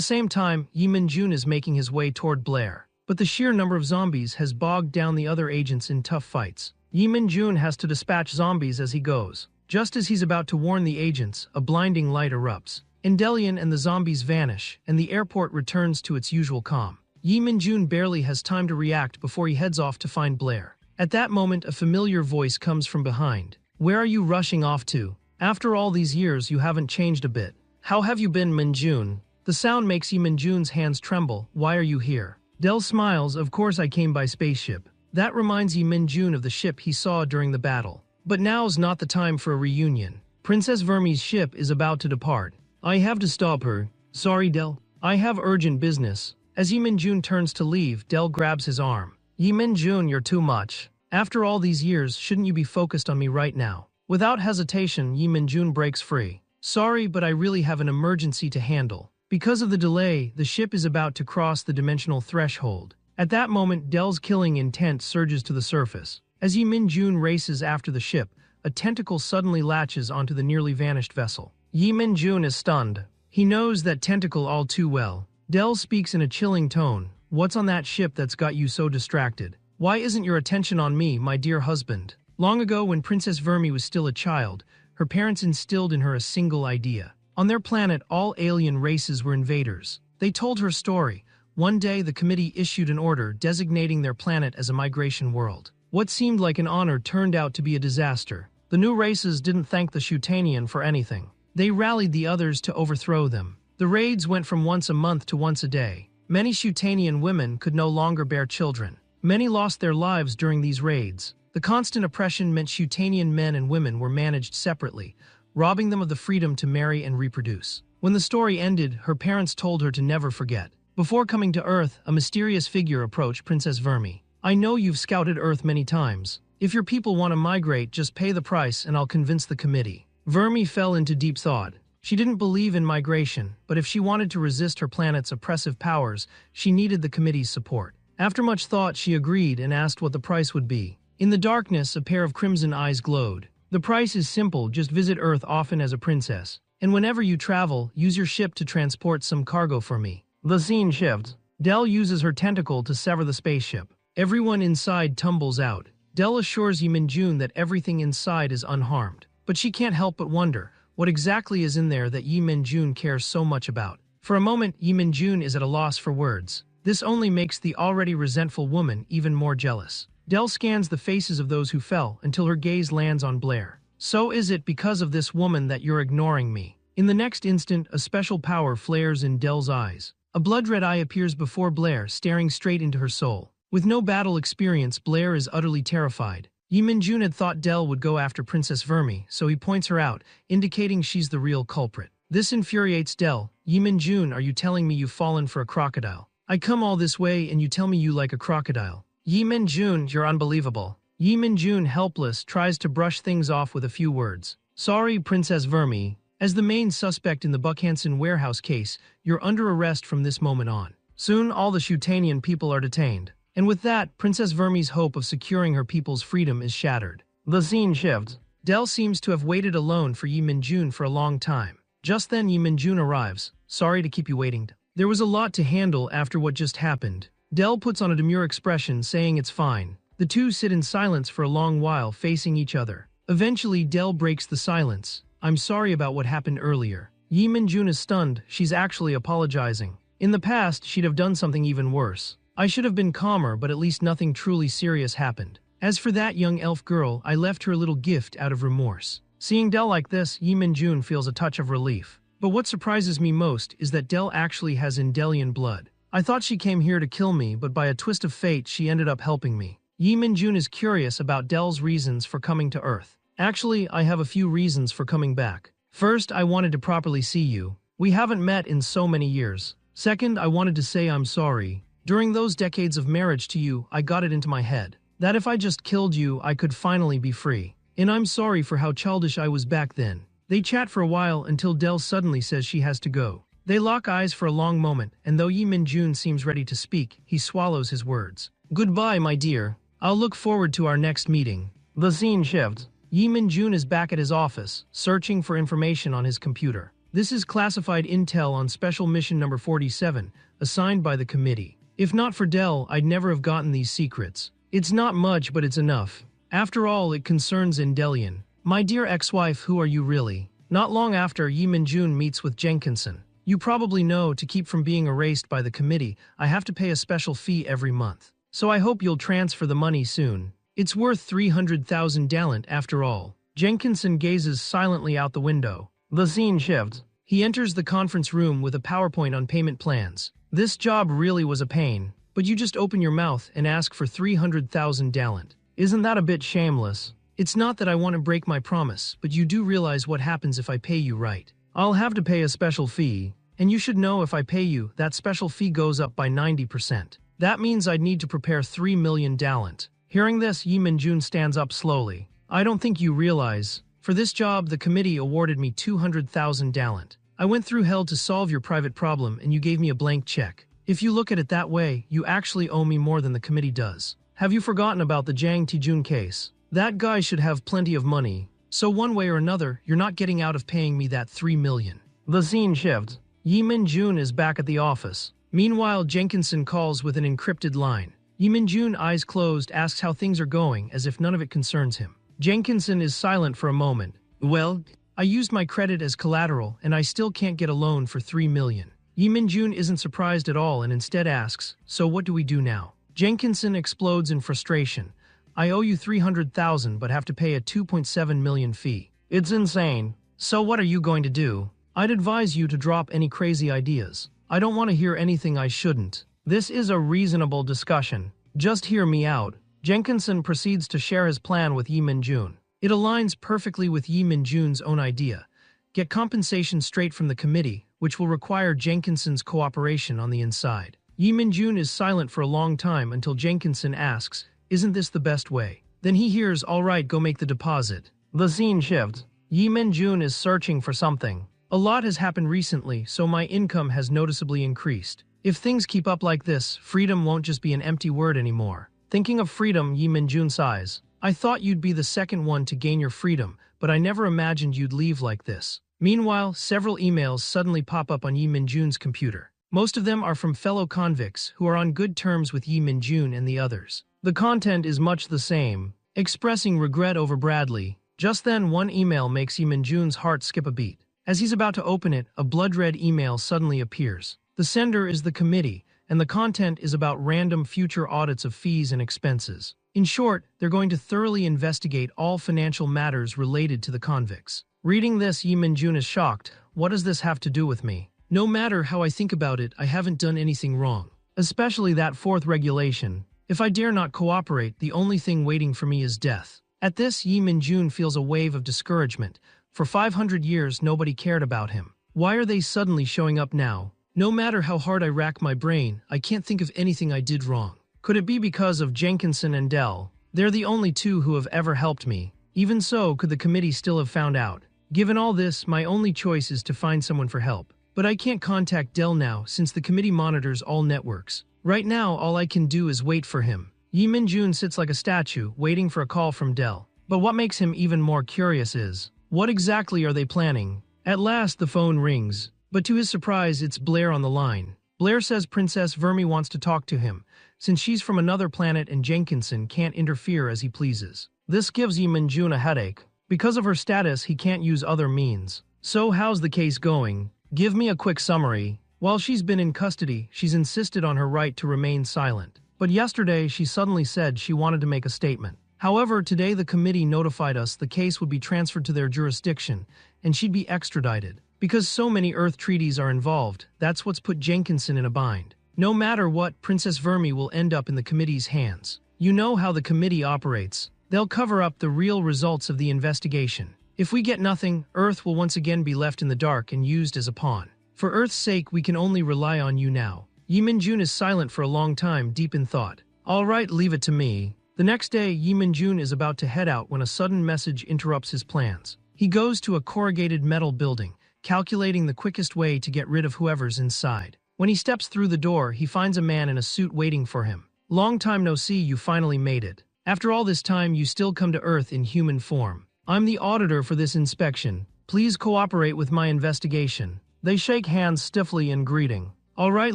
Speaker 1: same time, Yi Minjun is making his way toward Blair. But the sheer number of zombies has bogged down the other agents in tough fights. Yi Minjun has to dispatch zombies as he goes. Just as he's about to warn the agents, a blinding light erupts. Endelian and the zombies vanish, and the airport returns to its usual calm. Yi Minjun barely has time to react before he heads off to find Blair. At that moment, a familiar voice comes from behind. Where are you rushing off to? After all these years, you haven't changed a bit. How have you been, Minjun? The sound makes Yi Minjun's hands tremble. Why are you here? Del smiles. Of course I came by spaceship. That reminds Yi Minjun of the ship he saw during the battle. But now's not the time for a reunion. Princess Vermi's ship is about to depart. I have to stop her. Sorry, Del. I have urgent business. As Yi Minjun turns to leave, Del grabs his arm. Yi Minjun, you're too much. After all these years, shouldn't you be focused on me right now? Without hesitation, Yi Minjun breaks free. Sorry, but I really have an emergency to handle. Because of the delay, the ship is about to cross the dimensional threshold. At that moment, Del's killing intent surges to the surface. As Yi Minjun races after the ship, a tentacle suddenly latches onto the nearly vanished vessel. Yi Minjun is stunned. He knows that tentacle all too well. Del speaks in a chilling tone. What's on that ship that's got you so distracted? Why isn't your attention on me, my dear husband? Long ago, when Princess Vermi was still a child, her parents instilled in her a single idea. On their planet, all alien races were invaders. They told her a story. One day, the committee issued an order designating their planet as a migration world. What seemed like an honor turned out to be a disaster. The new races didn't thank the Shutanian for anything. They rallied the others to overthrow them. The raids went from once a month to once a day. Many Shutanian women could no longer bear children. Many lost their lives during these raids. The constant oppression meant Shutanian men and women were managed separately, robbing them of the freedom to marry and reproduce. When the story ended, her parents told her to never forget. Before coming to Earth, a mysterious figure approached Princess Vermi. I know you've scouted Earth many times. If your people want to migrate, just pay the price and I'll convince the committee. Vermi fell into deep thought. She didn't believe in migration, but if she wanted to resist her planet's oppressive powers, she needed the committee's support. After much thought, she agreed and asked what the price would be. In the darkness, a pair of crimson eyes glowed. The price is simple, just visit Earth often as a princess. And whenever you travel, use your ship to transport some cargo for me. The scene shifts. Del uses her tentacle to sever the spaceship. Everyone inside tumbles out. Del assures Yi Minjun that everything inside is unharmed. But she can't help but wonder, what exactly is in there that Yi Minjun cares so much about? For a moment, Yi Minjun is at a loss for words. This only makes the already resentful woman even more jealous. Del scans the faces of those who fell until her gaze lands on Blair. So is it because of this woman that you're ignoring me? In the next instant, a special power flares in Dell's eyes. A blood-red eye appears before Blair, staring straight into her soul. With no battle experience, Blair is utterly terrified. Yi Min-jun had thought Dell would go after Princess Vermi, so he points her out, indicating she's the real culprit. This infuriates Dell. Yi Min-jun, are you telling me you've fallen for a crocodile? I come all this way and you tell me you like a crocodile. Yi Min-jun, you're unbelievable. Yi Min-jun, helpless, tries to brush things off with a few words. Sorry, Princess Vermi. As the main suspect in the Buckhanson warehouse case, you're under arrest from this moment on. Soon, all the Shutanian people are detained. And with that, Princess Vermi's hope of securing her people's freedom is shattered. The scene shifts. Dell seems to have waited alone for Yi Min-jun for a long time. Just then, Yi Min-jun arrives. Sorry to keep you waiting. There was a lot to handle after what just happened. Dell puts on a demure expression, saying it's fine. The two sit in silence for a long while, facing each other. Eventually, Dell breaks the silence. I'm sorry about what happened earlier. Yi Min-jun is stunned. She's actually apologizing. In the past, she'd have done something even worse. I should have been calmer, but at least nothing truly serious happened. As for that young elf girl, I left her a little gift out of remorse. Seeing Dell like this, Yi Min-jun feels a touch of relief. But what surprises me most is that Dell actually has Indelian blood. I thought she came here to kill me, but by a twist of fate, she ended up helping me. Yi Min-jun is curious about Dell's reasons for coming to Earth. Actually, I have a few reasons for coming back. First, I wanted to properly see you. We haven't met in so many years. Second, I wanted to say I'm sorry. During those decades of marriage to you, I got it into my head that if I just killed you, I could finally be free. And I'm sorry for how childish I was back then. They chat for a while until Dell suddenly says she has to go. They lock eyes for a long moment, and though Yi Min-jun seems ready to speak, he swallows his words. Goodbye, my dear. I'll look forward to our next meeting. The scene shifts. Yi Min-jun is back at his office, searching for information on his computer. This is classified intel on Special Mission Number 47, assigned by the committee. If not for Dell, I'd never have gotten these secrets. It's not much, but it's enough. After all, it concerns Indelian. My dear ex-wife, who are you really? Not long after, Yi Min-jun meets with Jenkinson. You probably know, to keep from being erased by the committee, I have to pay a special fee every month. So I hope you'll transfer the money soon. It's worth 300,000 dalent after all. Jenkinson gazes silently out the window. The scene shifts. He enters the conference room with a PowerPoint on payment plans. This job really was a pain, but you just open your mouth and ask for 300,000 dalent. Isn't that a bit shameless? It's not that I want to break my promise, but you do realize what happens if I pay you right. I'll have to pay a special fee, and you should know if I pay you, that special fee goes up by 90%. That means I'd need to prepare 3 million dalent. Hearing this, Yi Min-jun stands up slowly. I don't think you realize. For this job, the committee awarded me 200,000 dalent. I went through hell to solve your private problem, and you gave me a blank check. If you look at it that way, you actually owe me more than the committee does. Have you forgotten about the Jang Tijun case? That guy should have plenty of money. So one way or another, you're not getting out of paying me that 3 million. The scene shifts. Yi Min-jun is back at the office. Meanwhile, Jenkinson calls with an encrypted line. Yi Min-jun, eyes closed, asks how things are going, as if none of it concerns him. Jenkinson is silent for a moment. Well, I used my credit as collateral, and I still can't get a loan for 3 million. Yi Min-jun isn't surprised at all and instead asks, so what do we do now? Jenkinson explodes in frustration. I owe you 300,000 but have to pay a 2.7 million fee. It's insane. So what are you going to do? I'd advise you to drop any crazy ideas. I don't want to hear anything I shouldn't. This is a reasonable discussion. Just hear me out. Jenkinson proceeds to share his plan with Yi Min-jun. It aligns perfectly with Yi Min-jun's own idea. Get compensation straight from the committee, which will require Jenkinson's cooperation on the inside. Yi Min-jun is silent for a long time until Jenkinson asks, isn't this the best way? Then he hears, all right, go make the deposit. The scene shifts. Yi Min-jun is searching for something. A lot has happened recently, so my income has noticeably increased. If things keep up like this, freedom won't just be an empty word anymore. Thinking of freedom, Yi Min-jun sighs. I thought you'd be the second one to gain your freedom, but I never imagined you'd leave like this. Meanwhile, several emails suddenly pop up on Yi Min-jun's computer. Most of them are from fellow convicts who are on good terms with Yi Min-jun and the others. The content is much the same, expressing regret over Bradley. Just then, one email makes Yi Min-jun's heart skip a beat. As he's about to open it, a blood-red email suddenly appears. The sender is the committee, and the content is about random future audits of fees and expenses. In short, they're going to thoroughly investigate all financial matters related to the convicts. Reading this, Yi Minjun is shocked. What does this have to do with me? No matter how I think about it, I haven't done anything wrong. Especially that fourth regulation. If I dare not cooperate, the only thing waiting for me is death. At this, Yi Minjun feels a wave of discouragement. For 500 years, nobody cared about him. Why are they suddenly showing up now? No matter how hard I rack my brain, I can't think of anything I did wrong. Could it be because of Jenkinson and Dell? They're the only two who have ever helped me. Even so, could the committee still have found out? Given all this, my only choice is to find someone for help. But I can't contact Dell now since the committee monitors all networks. Right now, all I can do is wait for him. Yi Minjun sits like a statue, waiting for a call from Dell. But what makes him even more curious is, what exactly are they planning? At last, the phone rings. But to his surprise, it's Blair on the line. Blair says Princess Vermi wants to talk to him, since she's from another planet and Jenkinson can't interfere as he pleases. This gives Yi Minjun a headache. Because of her status, he can't use other means. So how's the case going? Give me a quick summary. While she's been in custody, she's insisted on her right to remain silent. But yesterday, she suddenly said she wanted to make a statement. However, today the committee notified us the case would be transferred to their jurisdiction, and she'd be extradited. Because so many Earth treaties are involved, that's what's put Jenkinson in a bind. No matter what, Princess Vermi will end up in the committee's hands. You know how the committee operates. They'll cover up the real results of the investigation. If we get nothing, Earth will once again be left in the dark and used as a pawn. For Earth's sake, we can only rely on you now. Yi Minjun is silent for a long time, deep in thought. All right, leave it to me. The next day, Yi Minjun is about to head out when a sudden message interrupts his plans. He goes to a corrugated metal building, calculating the quickest way to get rid of whoever's inside. When he steps through the door, he finds a man in a suit waiting for him. Long time no see, you finally made it. After all this time, you still come to Earth in human form. I'm the auditor for this inspection. Please cooperate with my investigation. They shake hands stiffly in greeting. All right,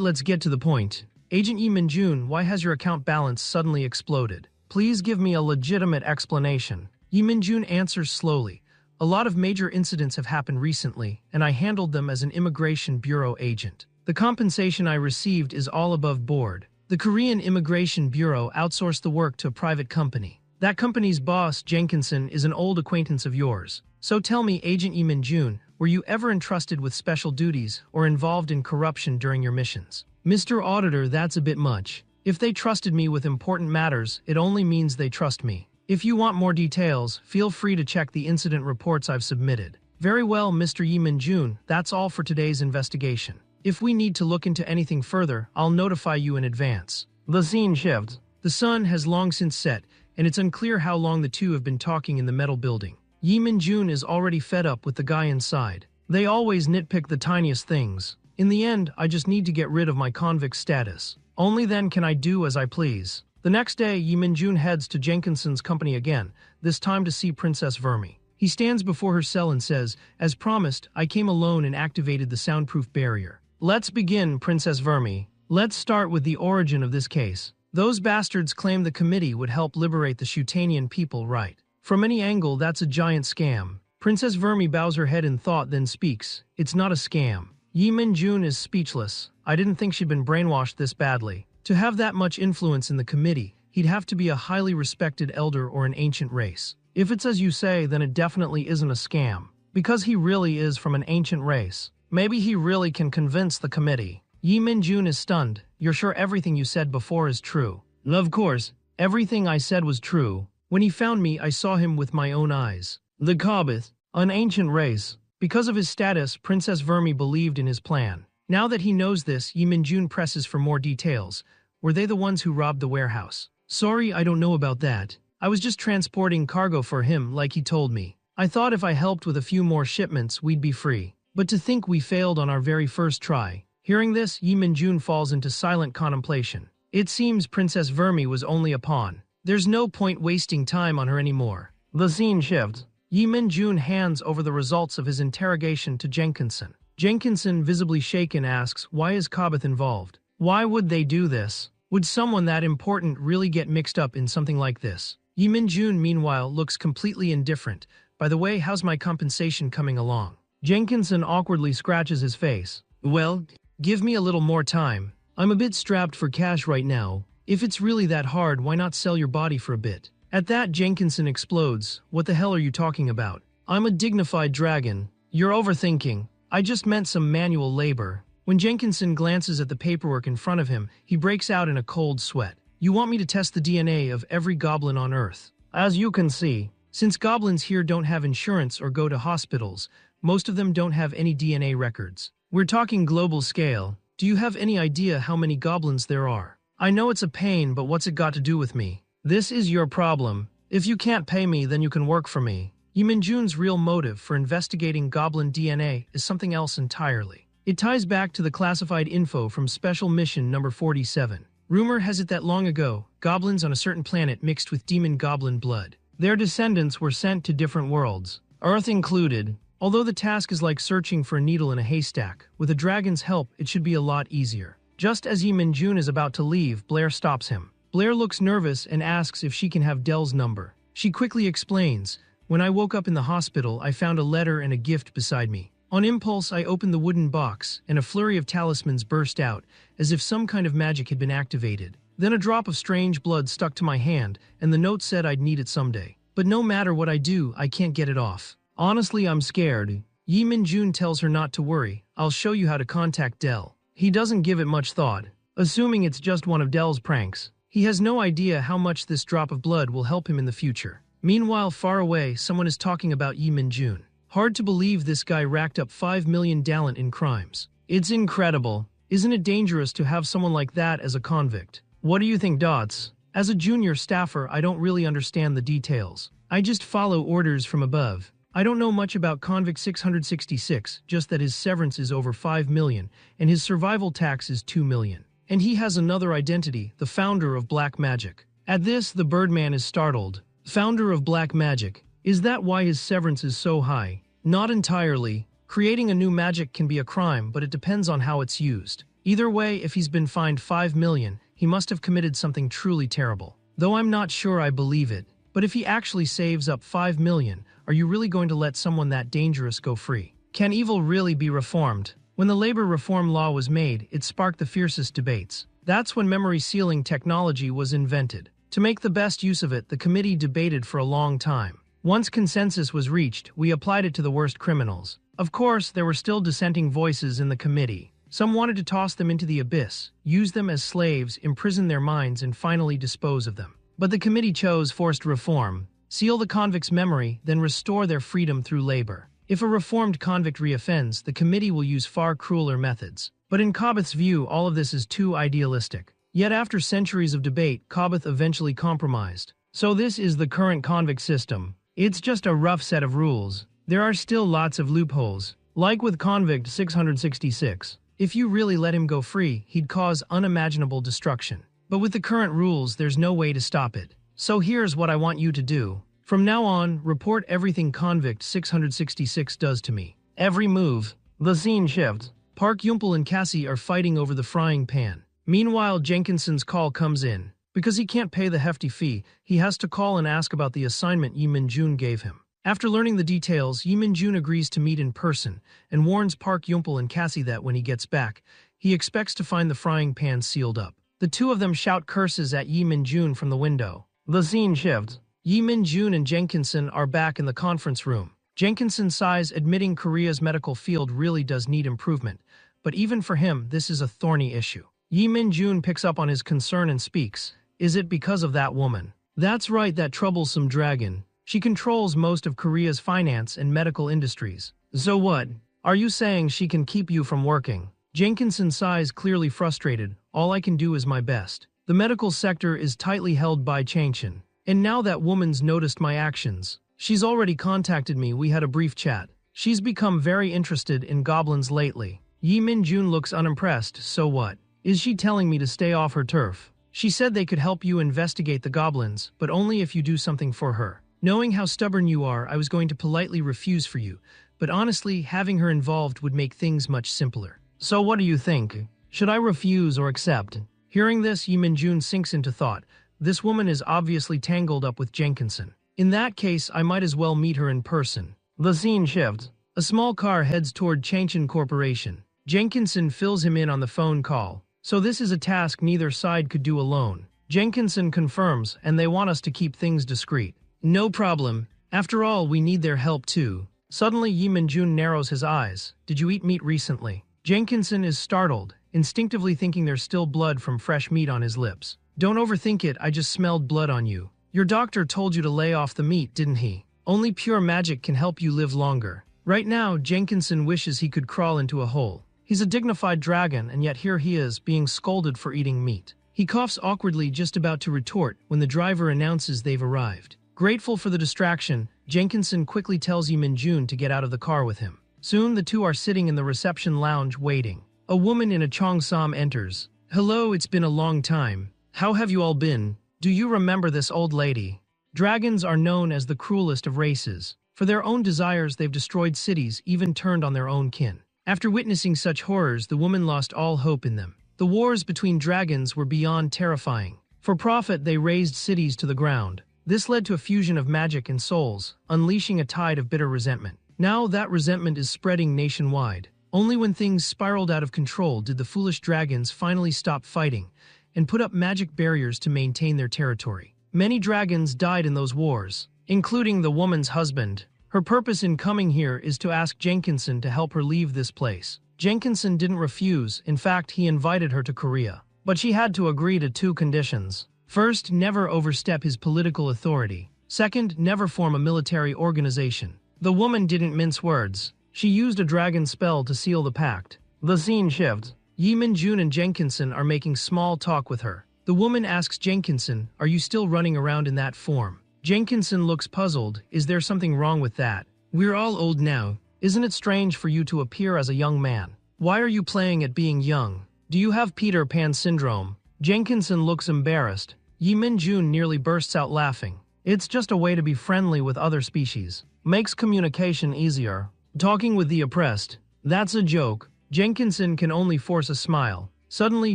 Speaker 1: let's get to the point. Agent Yi Minjun, why has your account balance suddenly exploded? Please give me a legitimate explanation. Yi Minjun answers slowly. A lot of major incidents have happened recently, and I handled them as an Immigration Bureau agent. The compensation I received is all above board. The Korean Immigration Bureau outsourced the work to a private company. That company's boss, Jenkinson, is an old acquaintance of yours. So tell me, Agent Yi Minjun, were you ever entrusted with special duties or involved in corruption during your missions? Mr. Auditor, that's a bit much. If they trusted me with important matters, it only means they trust me. If you want more details, feel free to check the incident reports I've submitted. Very well, Mr. Yi Minjun, that's all for today's investigation. If we need to look into anything further, I'll notify you in advance. The scene shifts. The sun has long since set, and it's unclear how long the two have been talking in the metal building. Yi Minjun is already fed up with the guy inside. They always nitpick the tiniest things. In the end, I just need to get rid of my convict status. Only then can I do as I please. The next day, Yi Minjun heads to Jenkinson's company again, this time to see Princess Vermi. He stands before her cell and says, as promised, I came alone and activated the soundproof barrier. Let's begin, Princess Vermi. Let's start with the origin of this case. Those bastards claim the committee would help liberate the Shutanian people, right? From any angle, that's a giant scam. Princess Vermi bows her head in thought, then speaks. It's not a scam. Yi Minjun is speechless. I didn't think she'd been brainwashed this badly. To have that much influence in the committee, he'd have to be a highly respected elder or an ancient race. If it's as you say, then it definitely isn't a scam. Because he really is from an ancient race. Maybe he really can convince the committee. Yi Minjun is stunned. You're sure everything you said before is true? Of course, everything I said was true. When he found me, I saw him with my own eyes. The Kabbath, an ancient race. Because of his status, Princess Vermi believed in his plan. Now that he knows this, Yi Minjun presses for more details. Were they the ones who robbed the warehouse? Sorry, I don't know about that. I was just transporting cargo for him, like he told me. I thought if I helped with a few more shipments, we'd be free. But to think we failed on our very first try. Hearing this, Yi Minjun falls into silent contemplation. It seems Princess Vermi was only a pawn. There's no point wasting time on her anymore. The scene shifts. Yi Minjun hands over the results of his interrogation to Jenkinson. Jenkinson, visibly shaken, asks, why is Kabbath involved? Why would they do this? Would someone that important really get mixed up in something like this? Yi Minjun, meanwhile, looks completely indifferent. By the way, how's my compensation coming along? Jenkinson awkwardly scratches his face. Well, give me a little more time. I'm a bit strapped for cash right now. If it's really that hard, why not sell your body for a bit? At that, Jenkinson explodes. What the hell are you talking about? I'm a dignified dragon. You're overthinking. I just meant some manual labor. When Jenkinson glances at the paperwork in front of him, he breaks out in a cold sweat. You want me to test the DNA of every goblin on Earth? As you can see, since goblins here don't have insurance or go to hospitals, most of them don't have any DNA records. We're talking global scale. Do you have any idea how many goblins there are? I know it's a pain, but what's it got to do with me? This is your problem. If you can't pay me, then you can work for me. Yi Min-jun's real motive for investigating goblin DNA is something else entirely. It ties back to the classified info from Special Mission Number 47. Rumor has it that long ago, goblins on a certain planet mixed with demon goblin blood. Their descendants were sent to different worlds, Earth included. Although the task is like searching for a needle in a haystack, with a dragon's help, it should be a lot easier. Just as Yi Min-jun is about to leave, Blair stops him. Blair looks nervous and asks if she can have Dell's number. She quickly explains, "When I woke up in the hospital, I found a letter and a gift beside me. On impulse, I opened the wooden box, and a flurry of talismans burst out, as if some kind of magic had been activated. Then a drop of strange blood stuck to my hand, and the note said I'd need it someday. But no matter what I do, I can't get it off. Honestly, I'm scared." Yi Min-jun tells her not to worry. "I'll show you how to contact Dell." He doesn't give it much thought, assuming it's just one of Dell's pranks. He has no idea how much this drop of blood will help him in the future. Meanwhile, far away, someone is talking about Yi Min-jun. Hard to believe this guy racked up 5 million dalent in crimes. It's incredible. Isn't it dangerous to have someone like that as a convict? What do you think, Dots? As a junior staffer, I don't really understand the details. I just follow orders from above. I don't know much about Convict 666, just that his severance is over 5 million, and his survival tax is 2 million. And he has another identity, the founder of Black Magic. At this, the Birdman is startled. Founder of Black Magic? Is that why his severance is so high? Not entirely. Creating a new magic can be a crime, but it depends on how it's used. Either way, if he's been fined 5 million, he must have committed something truly terrible. Though I'm not sure I believe it. But if he actually saves up 5 million, are you really going to let someone that dangerous go free? Can evil really be reformed? When the labor reform law was made, it sparked the fiercest debates. That's when memory sealing technology was invented. To make the best use of it, the committee debated for a long time. Once consensus was reached, we applied it to the worst criminals. Of course, there were still dissenting voices in the committee. Some wanted to toss them into the abyss, use them as slaves, imprison their minds, and finally dispose of them. But the committee chose forced reform. Seal the convict's memory, then restore their freedom through labor. If a reformed convict reoffends, the committee will use far crueler methods. But in Cobbeth's view, all of this is too idealistic. Yet after centuries of debate, Cobbeth eventually compromised. So this is the current convict system. It's just a rough set of rules. There are still lots of loopholes. Like with Convict 666. If you really let him go free, he'd cause unimaginable destruction. But with the current rules, there's no way to stop it. So here's what I want you to do. From now on, report everything Convict 666 does to me. Every move. The scene shifts. Park Yumpel and Cassie are fighting over the frying pan. Meanwhile, Jenkinson's call comes in. Because he can't pay the hefty fee, he has to call and ask about the assignment Yi Min-jun gave him. After learning the details, Yi Min-jun agrees to meet in person and warns Park Yumpel and Cassie that when he gets back, he expects to find the frying pan sealed up. The two of them shout curses at Yi Min-jun from the window. The scene shifts. Yi Min-jun and Jenkinson are back in the conference room. Jenkinson sighs, admitting Korea's medical field really does need improvement, but even for him, this is a thorny issue. Yi Min-jun picks up on his concern and speaks. Is it because of that woman? That's right, that troublesome dragon. She controls most of Korea's finance and medical industries. So what? Are you saying she can keep you from working? Jenkinson sighs, clearly frustrated. All I can do is my best. The medical sector is tightly held by Changshin. And now that woman's noticed my actions. She's already contacted me, we had a brief chat. She's become very interested in goblins lately. Yi Min-jun looks unimpressed. So what? Is she telling me to stay off her turf? She said they could help you investigate the goblins, but only if you do something for her. Knowing how stubborn you are, I was going to politely refuse for you, but honestly, having her involved would make things much simpler. So what do you think? Should I refuse or accept? Hearing this, Yi Min-jun sinks into thought. This woman is obviously tangled up with Jenkinson. In that case, I might as well meet her in person. The scene shifts. A small car heads toward Changshin Corporation. Jenkinson fills him in on the phone call. So this is a task neither side could do alone. Jenkinson confirms, and they want us to keep things discreet. No problem. After all, we need their help too. Suddenly, Yi Minjun narrows his eyes. Did you eat meat recently? Jenkinson is startled, instinctively thinking there's still blood from fresh meat on his lips. Don't overthink it, I just smelled blood on you. Your doctor told you to lay off the meat, didn't he? Only pure magic can help you live longer. Right now, Jenkinson wishes he could crawl into a hole. He's a dignified dragon, and yet here he is, being scolded for eating meat. He coughs awkwardly, just about to retort, when the driver announces they've arrived. Grateful for the distraction, Jenkinson quickly tells Yi Minjun to get out of the car with him. Soon the two are sitting in the reception lounge waiting. A woman in a cheongsam enters. Hello, it's been a long time. How have you all been? Do you remember this old lady? Dragons are known as the cruelest of races. For their own desires, they've destroyed cities, even turned on their own kin. After witnessing such horrors, the woman lost all hope in them. The wars between dragons were beyond terrifying. For profit, they razed cities to the ground. This led to a fusion of magic and souls, unleashing a tide of bitter resentment. Now that resentment is spreading nationwide. Only when things spiraled out of control did the foolish dragons finally stop fighting and put up magic barriers to maintain their territory. Many dragons died in those wars, including the woman's husband. Her purpose in coming here is to ask Jenkinson to help her leave this place. Jenkinson didn't refuse, in fact, he invited her to Korea. But she had to agree to two conditions. First, never overstep his political authority. Second, never form a military organization. The woman didn't mince words. She used a dragon spell to seal the pact. The scene shifts. Yi Minjun and Jenkinson are making small talk with her. The woman asks Jenkinson, "Are you still running around in that form?" Jenkinson looks puzzled. Is there something wrong with that? We're all old now. Isn't it strange for you to appear as a young man? Why are you playing at being young? Do you have Peter Pan syndrome? Jenkinson looks embarrassed. Yi Minjun nearly bursts out laughing. It's just a way to be friendly with other species. Makes communication easier. Talking with the oppressed. That's a joke. Jenkinson can only force a smile. Suddenly,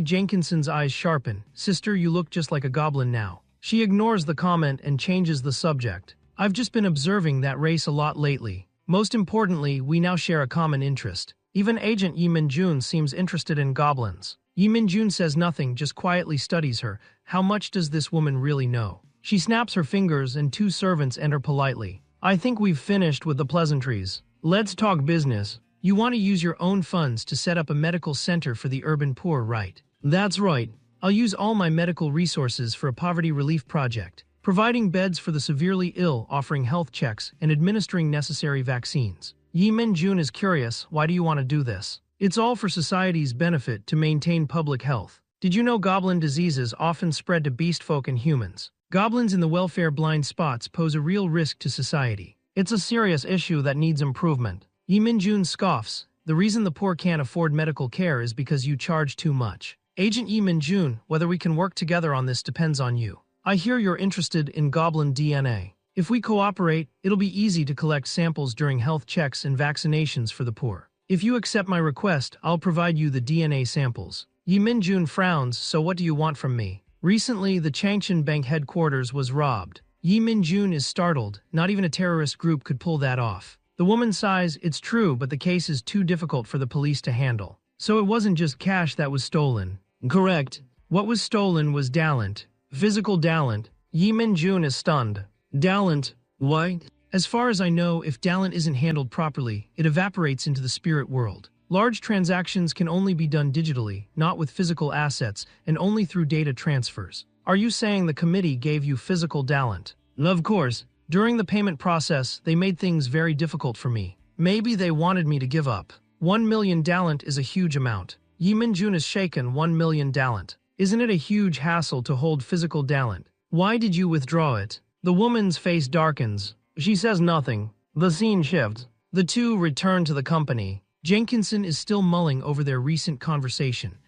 Speaker 1: Jenkinson's eyes sharpen. Sister, you look just like a goblin now. She ignores the comment and changes the subject. I've just been observing that race a lot lately. Most importantly, we now share a common interest. Even Agent Yi Minjun seems interested in goblins. Yi Minjun says nothing, just quietly studies her. How much does this woman really know? She snaps her fingers and two servants enter politely. I think we've finished with the pleasantries. Let's talk business. You want to use your own funds to set up a medical center for the urban poor, right? That's right. I'll use all my medical resources for a poverty relief project, providing beds for the severely ill, offering health checks, and administering necessary vaccines. Yi Minjun is curious, why do you want to do this? It's all for society's benefit to maintain public health. Did you know goblin diseases often spread to beast folk and humans? Goblins in the welfare blind spots pose a real risk to society. It's a serious issue that needs improvement. Yi Minjun scoffs. The reason the poor can't afford medical care is because you charge too much. Agent Yi Minjun, whether we can work together on this depends on you. I hear you're interested in goblin DNA. If we cooperate, it'll be easy to collect samples during health checks and vaccinations for the poor. If you accept my request, I'll provide you the DNA samples. Yi Minjun frowns, so what do you want from me? Recently, the Changshan Bank headquarters was robbed. Yi Minjun is startled. Not even a terrorist group could pull that off. The woman sighs, it's true, but the case is too difficult for the police to handle. So it wasn't just cash that was stolen. Correct. What was stolen was talent. Physical talent. Yi Minjun is stunned. Talent? What? As far as I know, if talent isn't handled properly, it evaporates into the spirit world. Large transactions can only be done digitally, not with physical assets, and only through data transfers. Are you saying the committee gave you physical talent? Of course. During the payment process, they made things very difficult for me. Maybe they wanted me to give up. 1 million talent is a huge amount. Yi Minjun is shaken. 1 million talent. Isn't it a huge hassle to hold physical talent? Why did you withdraw it? The woman's face darkens. She says nothing. The scene shifts. The two return to the company. Jenkinson is still mulling over their recent conversation.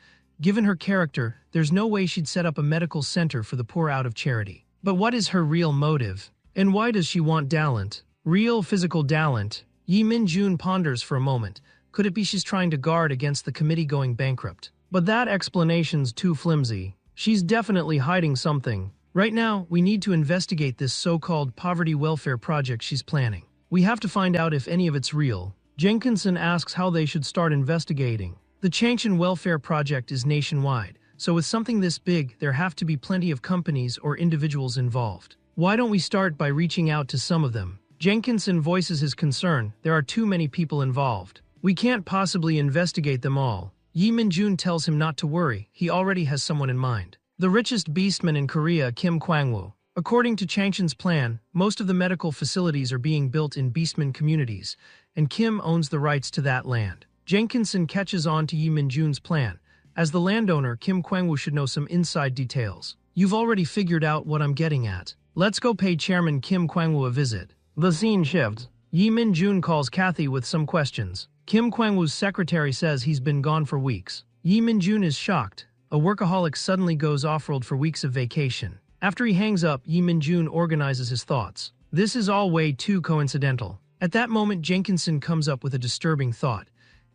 Speaker 1: Given her character, there's no way she'd set up a medical center for the poor out of charity. But what is her real motive? And why does she want talent? Real physical talent? Yi Minjun ponders for a moment. Could it be she's trying to guard against the committee going bankrupt? But that explanation's too flimsy. She's definitely hiding something. Right now, we need to investigate this so-called poverty welfare project she's planning. We have to find out if any of it's real. Jenkinson asks how they should start investigating. The Changshan Welfare Project is nationwide. so with something this big, there have to be plenty of companies or individuals involved. Why don't we start by reaching out to some of them? Jenkinson voices his concern. There are too many people involved. We can't possibly investigate them all. Yi Minjun tells him not to worry, he already has someone in mind. The richest beastman in Korea, Kim Kwang-woo. According to Changshin's plan, most of the medical facilities are being built in beastman communities, and Kim owns the rights to that land. Jenkinson catches on to Yi Minjun's plan. As the landowner, Kim Kwang-woo should know some inside details. You've already figured out what I'm getting at. Let's go pay Chairman Kim Kwang-woo a visit. The scene shifts. Yi Minjun calls Kathy with some questions. Kim Kwang-woo's secretary says he's been gone for weeks. Yi Minjun is shocked. A workaholic suddenly goes off-world for weeks of vacation. After he hangs up, Yi Minjun organizes his thoughts. This is all way too coincidental. At that moment, Jenkinson comes up with a disturbing thought.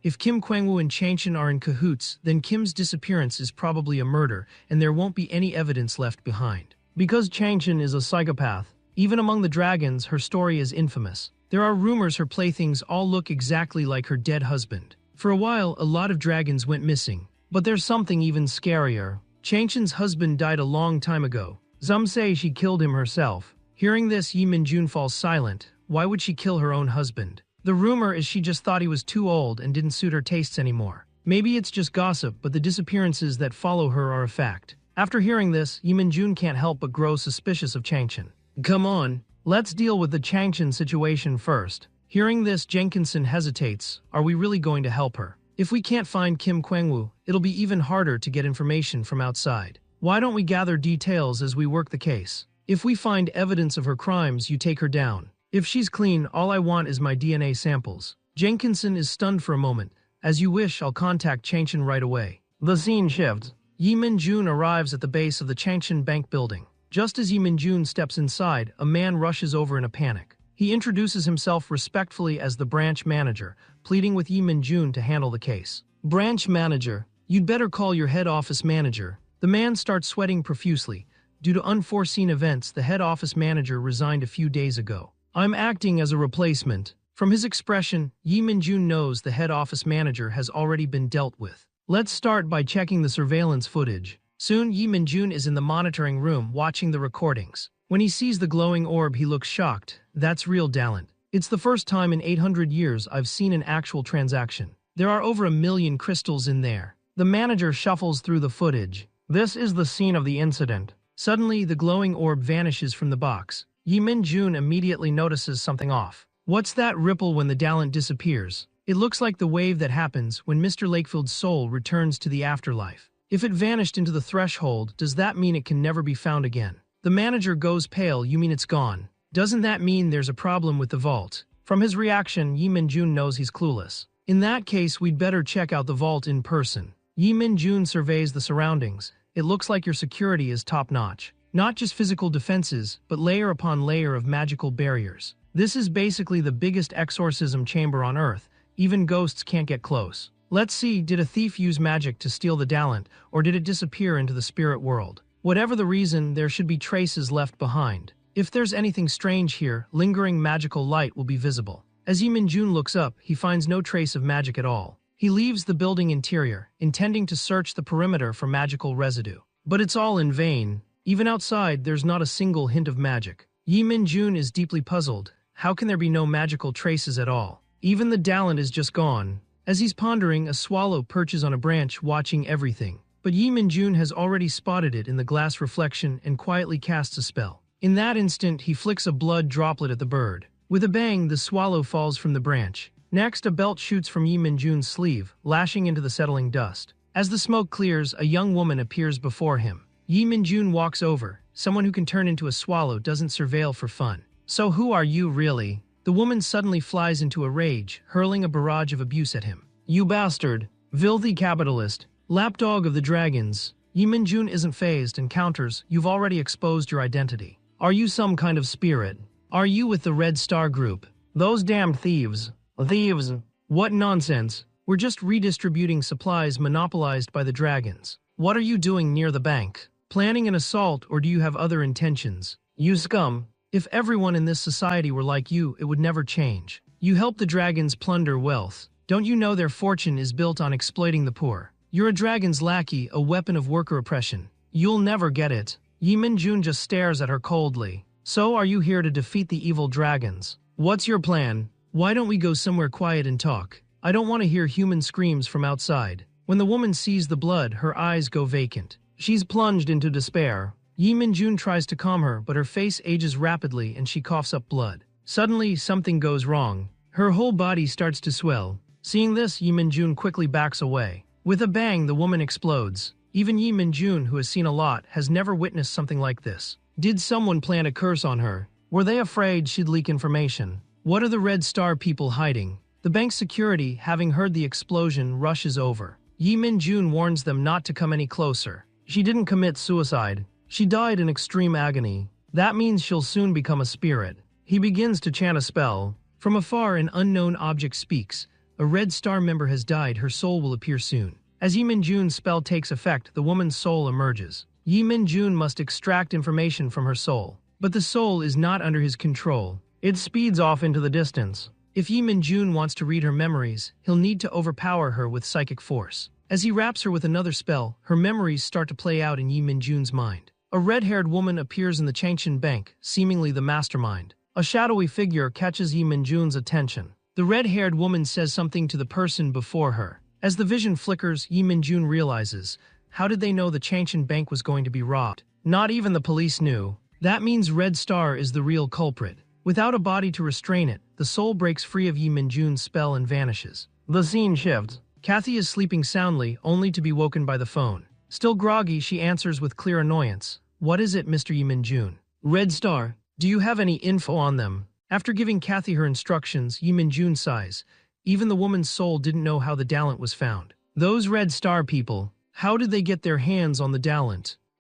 Speaker 1: If Kim Kwang-woo and Changshin are in cahoots, then Kim's disappearance is probably a murder, and there won't be any evidence left behind. Because Changshin is a psychopath, even among the dragons, her story is infamous. There are rumors her playthings all look exactly like her dead husband. For a while, a lot of dragons went missing. But there's something even scarier. Changshin's husband died a long time ago. Some say she killed him herself. Hearing this, Yi Minjun falls silent. Why would she kill her own husband? The rumor is she just thought he was too old and didn't suit her tastes anymore. Maybe it's just gossip, but the disappearances that follow her are a fact. After hearing this, Yi Minjun can't help but grow suspicious of Changshin. Come on, let's deal with the Changshin situation first. Hearing this, Jenkinson hesitates. Are we really going to help her? If we can't find Kim Kwang-woo, it'll be even harder to get information from outside. Why don't we gather details as we work the case? If we find evidence of her crimes, you take her down. If she's clean, all I want is my DNA samples. Jenkinson is stunned for a moment. As you wish, I'll contact Changshin right away. The scene shifts. Yi Minjun arrives at the base of the Changshin Bank building. Just as Yi Minjun steps inside, a man rushes over in a panic. He introduces himself respectfully as the branch manager, pleading with Yi Minjun to handle the case. Branch manager, you'd better call your head office manager. The man starts sweating profusely. Due to unforeseen events, the head office manager resigned a few days ago. I'm acting as a replacement. From his expression, Yi Minjun knows the head office manager has already been dealt with. Let's start by checking the surveillance footage. Soon, Yi Minjun is in the monitoring room watching the recordings. When he sees the glowing orb, he looks shocked. That's real talent. It's the first time in 800 years I've seen an actual transaction. There are over 1 million crystals in there. The manager shuffles through the footage. This is the scene of the incident. Suddenly, the glowing orb vanishes from the box. Yi Minjun immediately notices something off. What's that ripple when the talent disappears? It looks like the wave that happens when Mr. Lakefield's soul returns to the afterlife. If it vanished into the threshold, does that mean it can never be found again? The manager goes pale. You mean it's gone? Doesn't that mean there's a problem with the vault? From his reaction, Yi Minjun knows he's clueless. In that case, we'd better check out the vault in person. Yi Minjun surveys the surroundings. It looks like your security is top-notch. Not just physical defenses, but layer upon layer of magical barriers. This is basically the biggest exorcism chamber on Earth. Even ghosts can't get close. Let's see, did a thief use magic to steal the talent, or did it disappear into the spirit world? Whatever the reason, there should be traces left behind. If there's anything strange here, lingering magical light will be visible. As Yi Minjun looks up, he finds no trace of magic at all. He leaves the building interior, intending to search the perimeter for magical residue. But it's all in vain. Even outside, there's not a single hint of magic. Yi Minjun is deeply puzzled. How can there be no magical traces at all? Even the talent is just gone. As he's pondering, a swallow perches on a branch watching everything. But Yi Minjun has already spotted it in the glass reflection and quietly casts a spell. In that instant, he flicks a blood droplet at the bird. With a bang, the swallow falls from the branch. Next, a belt shoots from Yi Minjun's sleeve, lashing into the settling dust. As the smoke clears, a young woman appears before him. Yi Minjun walks over. Someone who can turn into a swallow doesn't surveil for fun. So who are you really? The woman suddenly flies into a rage, hurling a barrage of abuse at him. You bastard! Filthy capitalist! Lapdog of the dragons! Yi Minjun isn't fazed and counters, you've already exposed your identity. Are you some kind of spirit? Are you with the Red Star Group? Those damned thieves! Thieves! What nonsense! We're just redistributing supplies monopolized by the dragons. What are you doing near the bank? Planning an assault, or do you have other intentions? You scum! If everyone in this society were like you, it would never change. You help the dragons plunder wealth. Don't you know their fortune is built on exploiting the poor? You're a dragon's lackey, a weapon of worker oppression. You'll never get it. Yi Minjun just stares at her coldly. So are you here to defeat the evil dragons? What's your plan? Why don't we go somewhere quiet and talk? I don't want to hear human screams from outside. When the woman sees the blood, her eyes go vacant. She's plunged into despair. Yi Minjun tries to calm her, but her face ages rapidly and she coughs up blood. Suddenly, something goes wrong. Her whole body starts to swell. Seeing this, Yi Minjun quickly backs away. With a bang, the woman explodes. Even Yi Minjun, who has seen a lot, has never witnessed something like this. Did someone plant a curse on her? Were they afraid she'd leak information? What are the Red Star people hiding? The bank's security, having heard the explosion, rushes over. Yi Minjun warns them not to come any closer. She didn't commit suicide. She died in extreme agony. That means she'll soon become a spirit. He begins to chant a spell. From afar, an unknown object speaks. A Red Star member has died, her soul will appear soon. As Yi Minjun's spell takes effect, the woman's soul emerges. Yi Minjun must extract information from her soul. But the soul is not under his control. It speeds off into the distance. If Yi Minjun wants to read her memories, he'll need to overpower her with psychic force. As he wraps her with another spell, her memories start to play out in Yi Minjun's mind. A red-haired woman appears in the Changshan Bank, seemingly the mastermind. A shadowy figure catches Yi Minjun's attention. The red-haired woman says something to the person before her. As the vision flickers, Yi Minjun realizes, how did they know the Changshan Bank was going to be robbed? Not even the police knew. That means Red Star is the real culprit. Without a body to restrain it, the soul breaks free of Yi Minjun's spell and vanishes. The scene shifts. Kathy is sleeping soundly, only to be woken by the phone. Still groggy, she answers with clear annoyance. What is it, Mr. Yi Minjun? Red Star. Do you have any info on them? After giving Kathy her instructions, Yi Minjun sighs. Even the woman's soul didn't know how the Dalent was found. Those Red Star people, how did they get their hands on the Dalent?